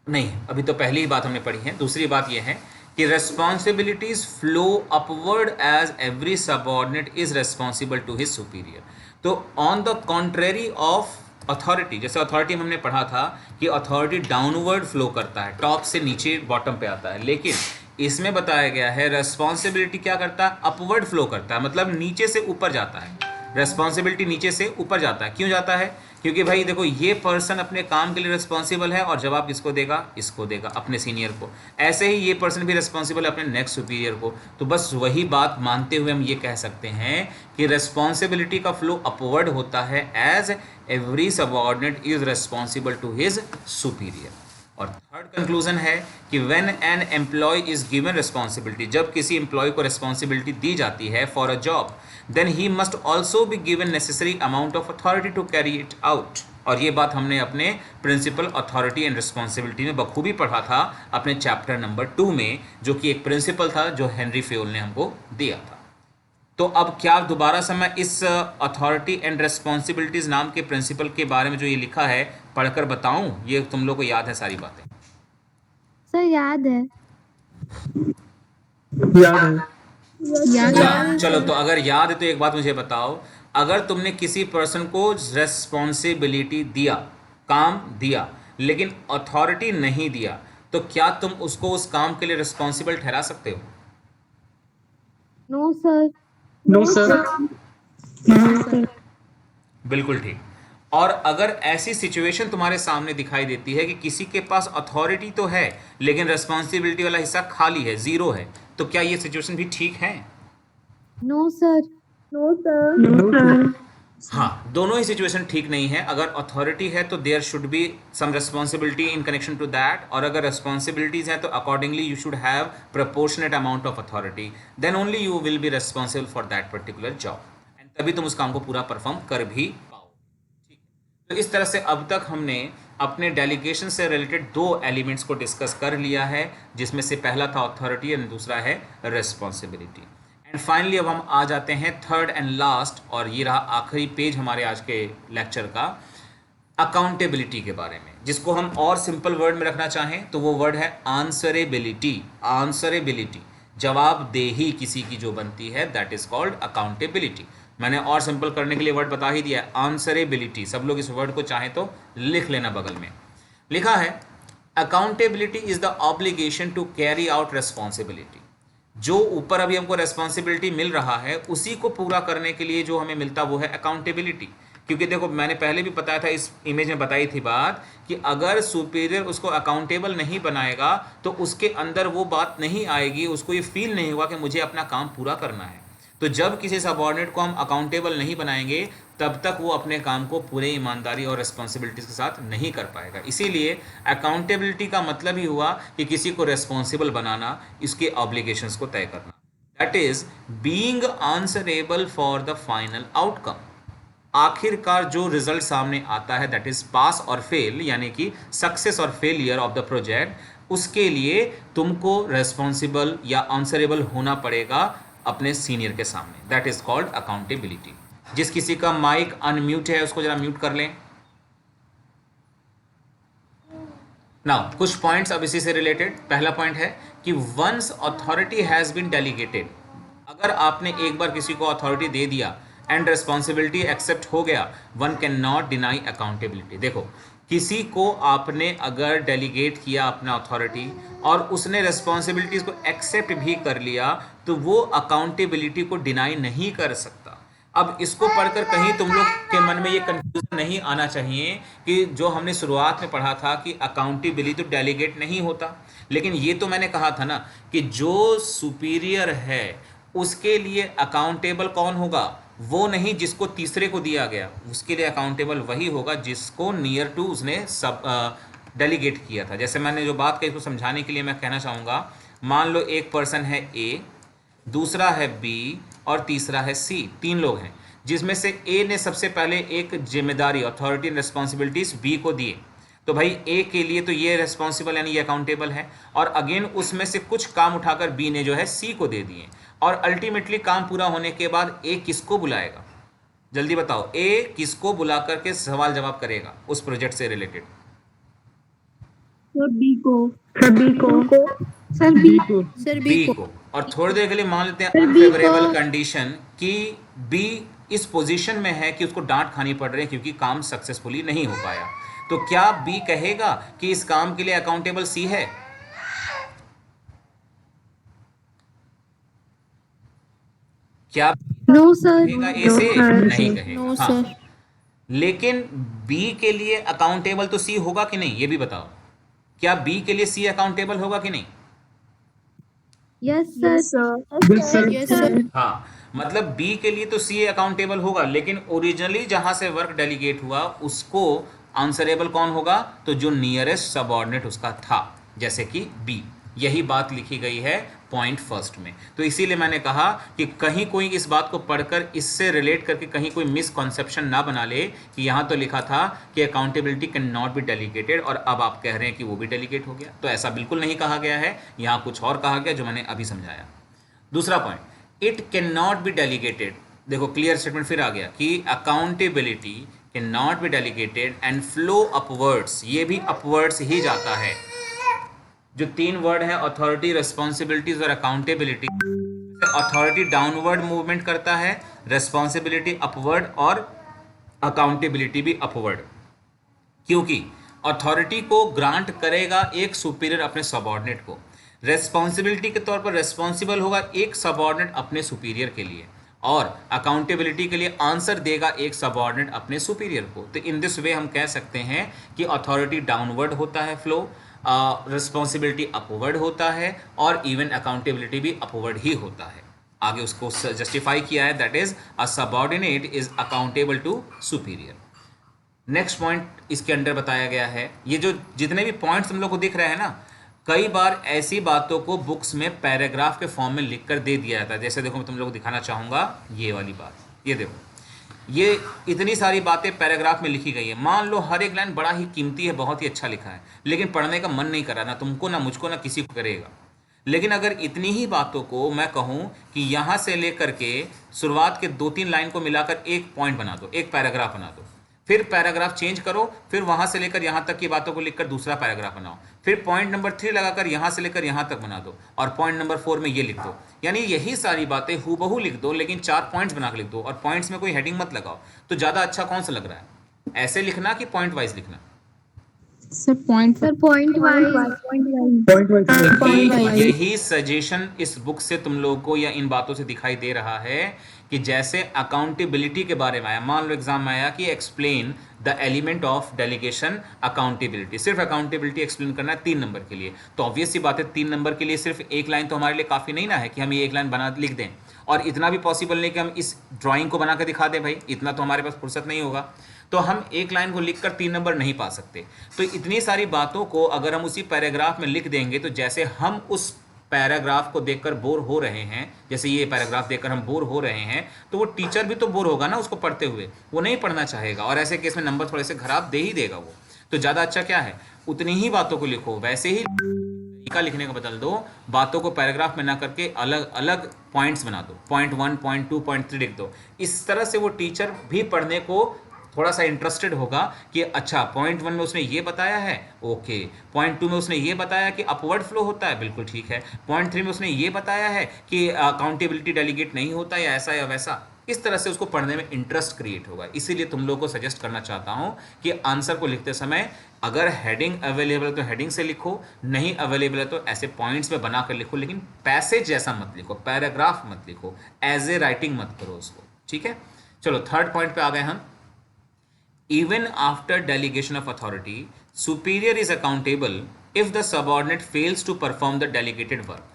नहीं, अभी तो पहली ही बात हमने पढ़ी है। दूसरी बात ये है कि responsibilities flow upward as every subordinate is responsible to his superior. तो on the contrary of authority, जैसे अथॉरिटी में हमने पढ़ा था कि अथॉरिटी डाउनवर्ड फ्लो करता है, टॉप से नीचे बॉटम पे आता है, लेकिन इसमें बताया गया है रेस्पॉन्सिबिलिटी क्या करता है, अपवर्ड फ्लो करता है, मतलब नीचे से ऊपर जाता है। रेस्पॉन्सिबिलिटी नीचे से ऊपर जाता है। क्यों जाता है? क्योंकि भाई देखो, ये पर्सन अपने काम के लिए रिस्पॉन्सिबल है और जवाब किसको देगा? इसको देगा, अपने सीनियर को। ऐसे ही ये पर्सन भी रिस्पॉन्सिबल है अपने नेक्स्ट सुपीरियर को। तो बस वही बात मानते हुए हम ये कह सकते हैं कि रिस्पॉन्सिबिलिटी का फ्लो अपवर्ड होता है as every subordinate is responsible to his superior. और थर्ड कंक्लूजन है कि when an employee is given responsibility, जब किसी एम्प्लॉय को रिस्पॉन्सिबिलिटी दी जाती है for a job, then he must also be given necessary amount of authority to carry it out. और ये बात हमने अपने प्रिंसिपल अथॉरिटी एंड रिस्पॉन्सिबिलिटी में बखूबी पढ़ा था, अपने चैप्टर नंबर 2 में, जो कि एक प्रिंसिपल था जो हेनरी फेयोल ने हमको दिया था। तो अब क्या दोबारा से मैं इस अथॉरिटी एंड रिस्पॉन्सिबिलिटीज नाम के प्रिंसिपल के बारे में जो ये लिखा है पढ़कर बताऊं? ये तुम लोग को याद है सारी बातें? सर याद है। चलो, तो अगर याद है तो एक बात मुझे बताओ, अगर तुमने किसी पर्सन को रेस्पॉन्सिबिलिटी दिया, काम दिया, लेकिन अथॉरिटी नहीं दिया, तो क्या तुम उसको उस काम के लिए रिस्पॉन्सिबल ठहरा सकते हो? No sir. No sir. बिल्कुल ठीक। और अगर ऐसी सिचुएशन तुम्हारे सामने दिखाई देती है कि किसी के पास अथॉरिटी तो है लेकिन रिस्पॉन्सिबिलिटी वाला हिस्सा खाली है, जीरो है, तो क्या ये सिचुएशन भी ठीक है? No sir. No sir. हाँ, दोनों ही सिचुएशन ठीक नहीं है। अगर अथॉरिटी है तो there should be some responsibility in connection to that, और अगर रिस्पॉन्सिबिलिटीज हैं तो accordingly you should have proportionate amount of authority, then only you will be responsible for that particular job, and तभी तुम उस काम को पूरा परफॉर्म कर भी पाओ। ठीक है, तो इस तरह से अब तक हमने अपने डेलीगेशन से रिलेटेड 2 एलिमेंट्स को डिस्कस कर लिया है, जिसमें से पहला था अथॉरिटी एंड दूसरा है रिस्पॉन्सिबिलिटी। एंड फाइनली अब हम आ जाते हैं थर्ड एंड लास्ट, और ये रहा आखिरी पेज हमारे आज के लेक्चर का, अकाउंटेबिलिटी के बारे में, जिसको हम और सिंपल वर्ड में रखना चाहें तो वो वर्ड है आंसरेबिलिटी। आंसरेबिलिटी, जवाबदेही किसी की जो बनती है, दैट इज कॉल्ड अकाउंटेबिलिटी। मैंने और सिंपल करने के लिए वर्ड बता ही दिया है, आंसरेबिलिटी। सब लोग इस वर्ड को चाहें तो लिख लेना बगल में। लिखा है accountability is the obligation to carry out responsibility. जो ऊपर अभी हमको रेस्पॉन्सिबिलिटी मिल रहा है उसी को पूरा करने के लिए जो हमें मिलता वो है अकाउंटेबिलिटी। क्योंकि देखो, मैंने पहले भी बताया था, इस इमेज में बताई थी बात, कि अगर सुपीरियर उसको अकाउंटेबल नहीं बनाएगा तो उसके अंदर वो बात नहीं आएगी, उसको ये फील नहीं होगा कि मुझे अपना काम पूरा करना है। तो जब किसी सबऑर्डिनेट को हम अकाउंटेबल नहीं बनाएंगे तब तक वो अपने काम को पूरे ईमानदारी और रिस्पॉन्सिबिलिटीज के साथ नहीं कर पाएगा। इसीलिए अकाउंटेबिलिटी का मतलब ही हुआ कि किसी को रिस्पॉन्सिबल बनाना, इसके ऑब्लिगेशंस को तय करना, that is being answerable for the final outcome. आखिरकार जो रिजल्ट सामने आता है, दैट इज पास और फेल, यानी कि सक्सेस और फेलियर ऑफ द प्रोजेक्ट, उसके लिए तुमको रेस्पॉन्सिबल या आंसरेबल होना पड़ेगा अपने सीनियर के सामने, दैट इज कॉल्ड अकाउंटेबिलिटी। जिस किसी का माइक अनम्यूट है उसको जरा म्यूट कर लें। नाउ कुछ पॉइंट्स अब इसी से रिलेटेड। पहला पॉइंट है कि once authority has been delegated, अगर आपने एक बार किसी को अथॉरिटी दे दिया एंड रिस्पॉन्सिबिलिटी एक्सेप्ट हो गया, one can not deny accountability. देखो, किसी को आपने अगर डेलीगेट किया अपना अथॉरिटी और उसने रिस्पॉन्सिबिलिटीज को एक्सेप्ट भी कर लिया तो वो अकाउंटेबिलिटी को डिनाई नहीं कर सकता। अब इसको पढ़कर कहीं तुम लोग के मन में ये कंफ्यूजन नहीं आना चाहिए कि जो हमने शुरुआत में पढ़ा था कि अकाउंटेबिलिटी तो डेलीगेट नहीं होता, लेकिन ये तो मैंने कहा था ना कि जो सुपीरियर है उसके लिए अकाउंटेबल कौन होगा, वो नहीं जिसको तीसरे को दिया गया, उसके लिए अकाउंटेबल वही होगा जिसको नियर टू उसने सब डेलीगेट किया था। जैसे मैंने जो बात कही इसको समझाने के लिए मैं कहना चाहूँगा, मान लो एक पर्सन है ए, दूसरा है बी और तीसरा है सी, 3 लोग हैं जिसमें से ए ने सबसे पहले एक जिम्मेदारी अथॉरिटी एंड रिस्पॉन्सिबिलिटीज बी को दिए, तो भाई ए के लिए तो ये रिस्पॉन्सिबल यानी ये अकाउंटेबल है, और अगेन उसमें से कुछ काम उठाकर बी ने जो है सी को दे दिए, और अल्टीमेटली काम पूरा होने के बाद ए किसको बुलाएगा, जल्दी बताओ, ए किसको बुला करके सवाल जवाब करेगा उस प्रोजेक्ट से रिलेटेड? सर बी को। Sir B sir B B को। और थोड़ी देर के लिए मान लेते हैं सर, B को। अनफेवरेबल कंडीशन कि बी इस पोजीशन में है कि उसको डांट खानी पड़ रही है क्योंकि काम सक्सेसफुली नहीं हो पाया, तो क्या बी कहेगा कि इस काम के लिए अकाउंटेबल सी है? क्या नो सर, कहेगा ए से? नहीं कहेगा। नो हाँ, सर। लेकिन बी के लिए अकाउंटेबल तो सी होगा कि नहीं, ये भी बताओ, क्या बी के लिए सी अकाउंटेबल होगा कि नहीं? Yes sir, sir yes sir. हाँ, मतलब बी के लिए तो सी अकाउंटेबल होगा, लेकिन ओरिजिनली जहां से वर्क डेलीगेट हुआ उसको आंसरेबल कौन होगा, तो जो नियरेस्ट सबऑर्डिनेट उसका था, जैसे कि बी। यही बात लिखी गई है पॉइंट फर्स्ट में। तो इसीलिए मैंने कहा कि कहीं कोई इस बात को पढ़कर इससे रिलेट करके कहीं कोई मिसकॉन्सेप्शन ना बना ले कि यहाँ तो लिखा था कि accountability can not be delegated और अब आप कह रहे हैं कि वो भी डेलीगेट हो गया। तो ऐसा बिल्कुल नहीं कहा गया है, यहाँ कुछ और कहा गया जो मैंने अभी समझाया। दूसरा point, it can not be delegated. देखो क्लियर स्टेटमेंट फिर आ गया कि accountability can not be delegated and flow upwards, ये भी अपवर्ड्स ही जाता है। जो 3 वर्ड है अथॉरिटी, रिस्पॉन्सिबिलिटीज और अकाउंटेबिलिटी, अथॉरिटी डाउनवर्ड मूवमेंट करता है, रिस्पॉन्सिबिलिटी अपवर्ड और अकाउंटेबिलिटी भी अपवर्ड, क्योंकि अथॉरिटी को ग्रांट करेगा एक सुपीरियर अपने सबऑर्डिनेट को, रेस्पॉन्सिबिलिटी के तौर पर रेस्पॉन्सिबल होगा एक सबऑर्डिनेट अपने सुपीरियर के लिए, और अकाउंटेबिलिटी के लिए आंसर देगा एक सबऑर्डिनेट अपने सुपीरियर को। तो इन दिस वे हम कह सकते हैं कि अथॉरिटी डाउनवर्ड होता है फ्लो, रिस्पॉन्सिबिलिटी अपवर्ड होता है, और इवन अकाउंटेबिलिटी भी अपवर्ड ही होता है। आगे उसको जस्टिफाई किया है, that is a subordinate is accountable to superior. Next point इसके अंदर बताया गया है, ये जो जितने भी पॉइंट्स हम लोग को दिख रहे हैं ना, कई बार ऐसी बातों को बुक्स में पैराग्राफ के फॉर्म में लिख कर दे दिया जाता है। जैसे देखो मैं तुम लोग को दिखाना चाहूँगा ये वाली बात, ये देखो, ये इतनी सारी बातें पैराग्राफ में लिखी गई है। मान लो हर एक लाइन बड़ा ही कीमती है, बहुत ही अच्छा लिखा है, लेकिन पढ़ने का मन नहीं कर रहा, ना तुमको ना मुझको ना किसी को करेगा। लेकिन अगर इतनी ही बातों को मैं कहूँ कि यहाँ से लेकर के शुरुआत के 2-3 लाइन को मिलाकर एक पॉइंट बना दो, एक पैराग्राफ बना दो, फिर पैराग्राफ चेंज करो, फिर वहाँ से लेकर यहाँ तक की बातों को लिखकर दूसरा पैराग्राफ बनाओ, फिर पॉइंट नंबर 3 लगाकर यहाँ से लेकर यहाँ तक बना दो, और पॉइंट नंबर 4 में ये लिख दो। यानी यही सारी बातें हूबहू लिख दो, लेकिन 4 पॉइंट्स बनाकर लिख दो, और पॉइंट्स में कोई हेडिंग मत लगाओ। तो ज़्यादा अच्छा कौन सा लग रहा है, ऐसे लिखना कि पॉइंट वाइज लिखना? Sir point sir point wise. यही सजेशन इस बुक से तुम लोगों को या इन बातों से दिखाई दे रहा है कि जैसे अकाउंटेबिलिटी के बारे में आया, मान लो एग्जाम में आया कि explain the element of delegation accountability, सिर्फ अकाउंटेबिलिटी एक्सप्लेन करना है 3 नंबर के लिए, तो ऑब्वियस सी बात है 3 नंबर के लिए सिर्फ एक लाइन तो हमारे लिए काफ़ी नहीं ना है कि हम ये एक लाइन बना लिख दें, और इतना भी पॉसिबल नहीं कि हम इस ड्राइंग को बना कर दिखा दें, भाई इतना तो हमारे पास फुर्सत नहीं होगा, तो हम एक लाइन को लिखकर 3 नंबर नहीं पा सकते। तो इतनी सारी बातों को अगर हम उसी पैराग्राफ में लिख देंगे, तो जैसे हम उस पैराग्राफ को देखकर बोर हो रहे हैं, जैसे ये पैराग्राफ देखकर हम बोर हो रहे हैं, तो वो टीचर भी तो बोर होगा ना उसको पढ़ते हुए, वो नहीं पढ़ना चाहेगा, और ऐसे केस में नंबर थोड़े से खराब दे ही देगा वो। तो ज़्यादा अच्छा क्या है, उतनी ही बातों को लिखो, वैसे ही तरीका लिखने का बदल दो, बातों को पैराग्राफ में ना करके अलग अलग पॉइंट्स बना दो, पॉइंट 1, पॉइंट 2, पॉइंट 3 लिख दो। इस तरह से वो टीचर भी पढ़ने को थोड़ा सा इंटरेस्टेड होगा कि अच्छा पॉइंट 1 में उसने ये बताया है, ओके, पॉइंट 2 में उसने ये बताया कि अपवर्ड फ्लो होता है, बिल्कुल ठीक है, पॉइंट 3 में उसने ये बताया है कि अकाउंटेबिलिटी डेलीगेट नहीं होता या ऐसा या वैसा, इस तरह से उसको पढ़ने में इंटरेस्ट क्रिएट होगा। इसीलिए तुम लोगों को सजेस्ट करना चाहता हूं कि आंसर को लिखते समय अगर हेडिंग अवेलेबल है तो हेडिंग से लिखो, नहीं अवेलेबल है तो ऐसे पॉइंट्स में बना कर लिखो, लेकिन पैसेज जैसा मत लिखो, पैराग्राफ मत लिखो, एज ए राइटिंग मत करो उसको, ठीक है। चलो थर्ड पॉइंट पे आ गए हम। Even after delegation of authority, superior is accountable if the subordinate fails to perform the delegated work.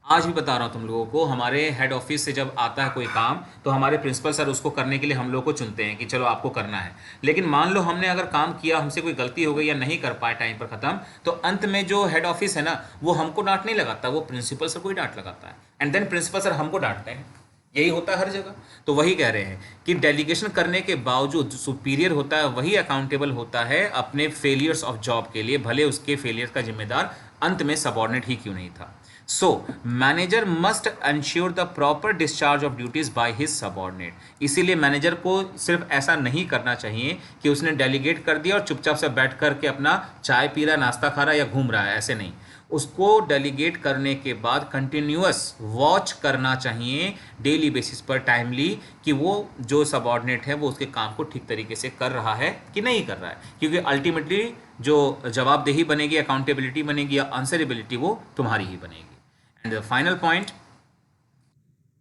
आज भी बता रहा हूँ तुम लोगों को, हमारे हेड ऑफिस से जब आता है कोई काम तो हमारे प्रिंसिपल सर उसको करने के लिए हम लोग को चुनते हैं कि चलो आपको करना है। लेकिन मान लो हमने अगर काम किया, हमसे कोई गलती हो गई या नहीं कर पाए टाइम पर ख़त्म, तो अंत में जो हेड ऑफिस है ना, वो हमको डांट नहीं लगाता, वो प्रिंसिपल सर को ही डांट लगाता है, एंड देन प्रिंसिपल सर हमको डांटते हैं। यही होता है हर जगह। तो वही कह रहे हैं कि डेलीगेशन करने के बावजूद सुपीरियर होता है वही अकाउंटेबल होता है अपने फेलियर्स ऑफ जॉब के लिए, भले उसके फेलियर का जिम्मेदार अंत में सबऑर्डिनेट ही क्यों नहीं था। So manager must ensure the proper discharge of duties by his subordinate. इसीलिए मैनेजर को सिर्फ ऐसा नहीं करना चाहिए कि उसने डेलीगेट कर दिया और चुपचाप से बैठ कर के अपना चाय पी रहा, नाश्ता खा रहा या घूम रहा है, ऐसे नहीं। उसको डेलीगेट करने के बाद कंटिन्यूअस वॉच करना चाहिए डेली बेसिस पर टाइमली कि वो जो सबऑर्डिनेट है वो उसके काम को ठीक तरीके से कर रहा है कि नहीं कर रहा है, क्योंकि अल्टीमेटली जो जवाबदेही बनेगी, अकाउंटेबिलिटी बनेगी या आंसरेबिलिटी, वो तुम्हारी ही बनेगी। And the final point,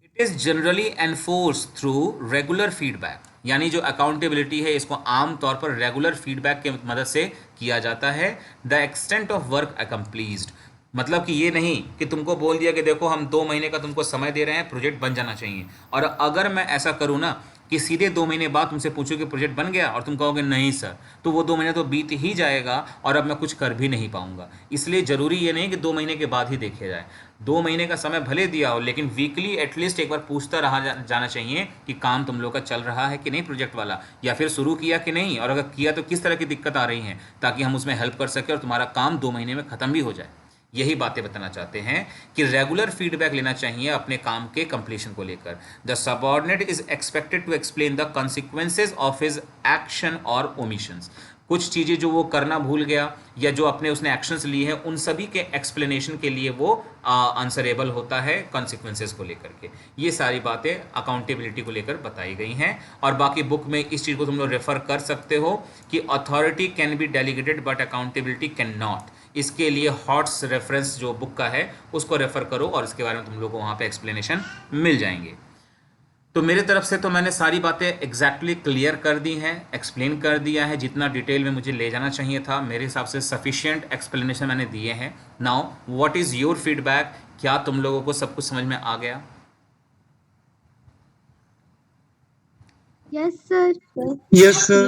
it is generally enforce through regular feedback. यानी जो अकाउंटेबिलिटी है इसको आम तौर पर रेगुलर फीडबैक के मदद से किया जाता है। द एक्सटेंट ऑफ वर्क अकम्प्लीज्ड, मतलब कि ये नहीं कि तुमको बोल दिया कि देखो हम 2 महीने का तुमको समय दे रहे हैं, प्रोजेक्ट बन जाना चाहिए, और अगर मैं ऐसा करूँ ना कि सीधे 2 महीने बाद तुमसे पूछूं कि प्रोजेक्ट बन गया और तुम कहोगे नहीं सर, तो वो 2 महीने तो बीत ही जाएगा और अब मैं कुछ कर भी नहीं पाऊंगा। इसलिए ज़रूरी ये नहीं कि 2 महीने के बाद ही देखे जाए, 2 महीने का समय भले दिया हो, लेकिन वीकली एटलीस्ट एक बार पूछता रहा जाना चाहिए कि काम तुम लोग का चल रहा है कि नहीं प्रोजेक्ट वाला, या फिर शुरू किया कि नहीं, और अगर किया तो किस तरह की दिक्कत आ रही हैं, ताकि हम उसमें हेल्प कर सकें और तुम्हारा काम 2 महीने में ख़त्म भी हो जाए। यही बातें बताना चाहते हैं कि रेगुलर फीडबैक लेना चाहिए अपने काम के कंप्लीशन को लेकर। The subordinate is expected to explain the consequences of his action और ओमिशंस। कुछ चीज़ें जो वो करना भूल गया या जो अपने उसने एक्शंस लिए हैं, उन सभी के एक्सप्लेनेशन के लिए वो आंसरेबल होता है कॉन्सिक्वेंसेज को लेकर के। ये सारी बातें अकाउंटेबिलिटी को लेकर बताई गई हैं, और बाकी बुक में इस चीज़ को तुम लोग रेफर कर सकते हो कि authority can be delegated but accountability can not. इसके लिए हॉट्स रेफरेंस जो बुक का है उसको रेफ़र करो और इसके बारे में तुम लोग को वहाँ पे एक्सप्लेनेशन मिल जाएंगे। तो मेरे तरफ से तो मैंने सारी बातें एग्जैक्टली क्लियर कर दी हैं, एक्सप्लेन कर दिया है, जितना डिटेल में मुझे ले जाना चाहिए था मेरे हिसाब से सफिशिएंट एक्सप्लेनेशन मैंने दिए हैं। Now what is your feedback? क्या तुम लोगों को सब कुछ समझ में आ गया? Yes sir. Yes, sir.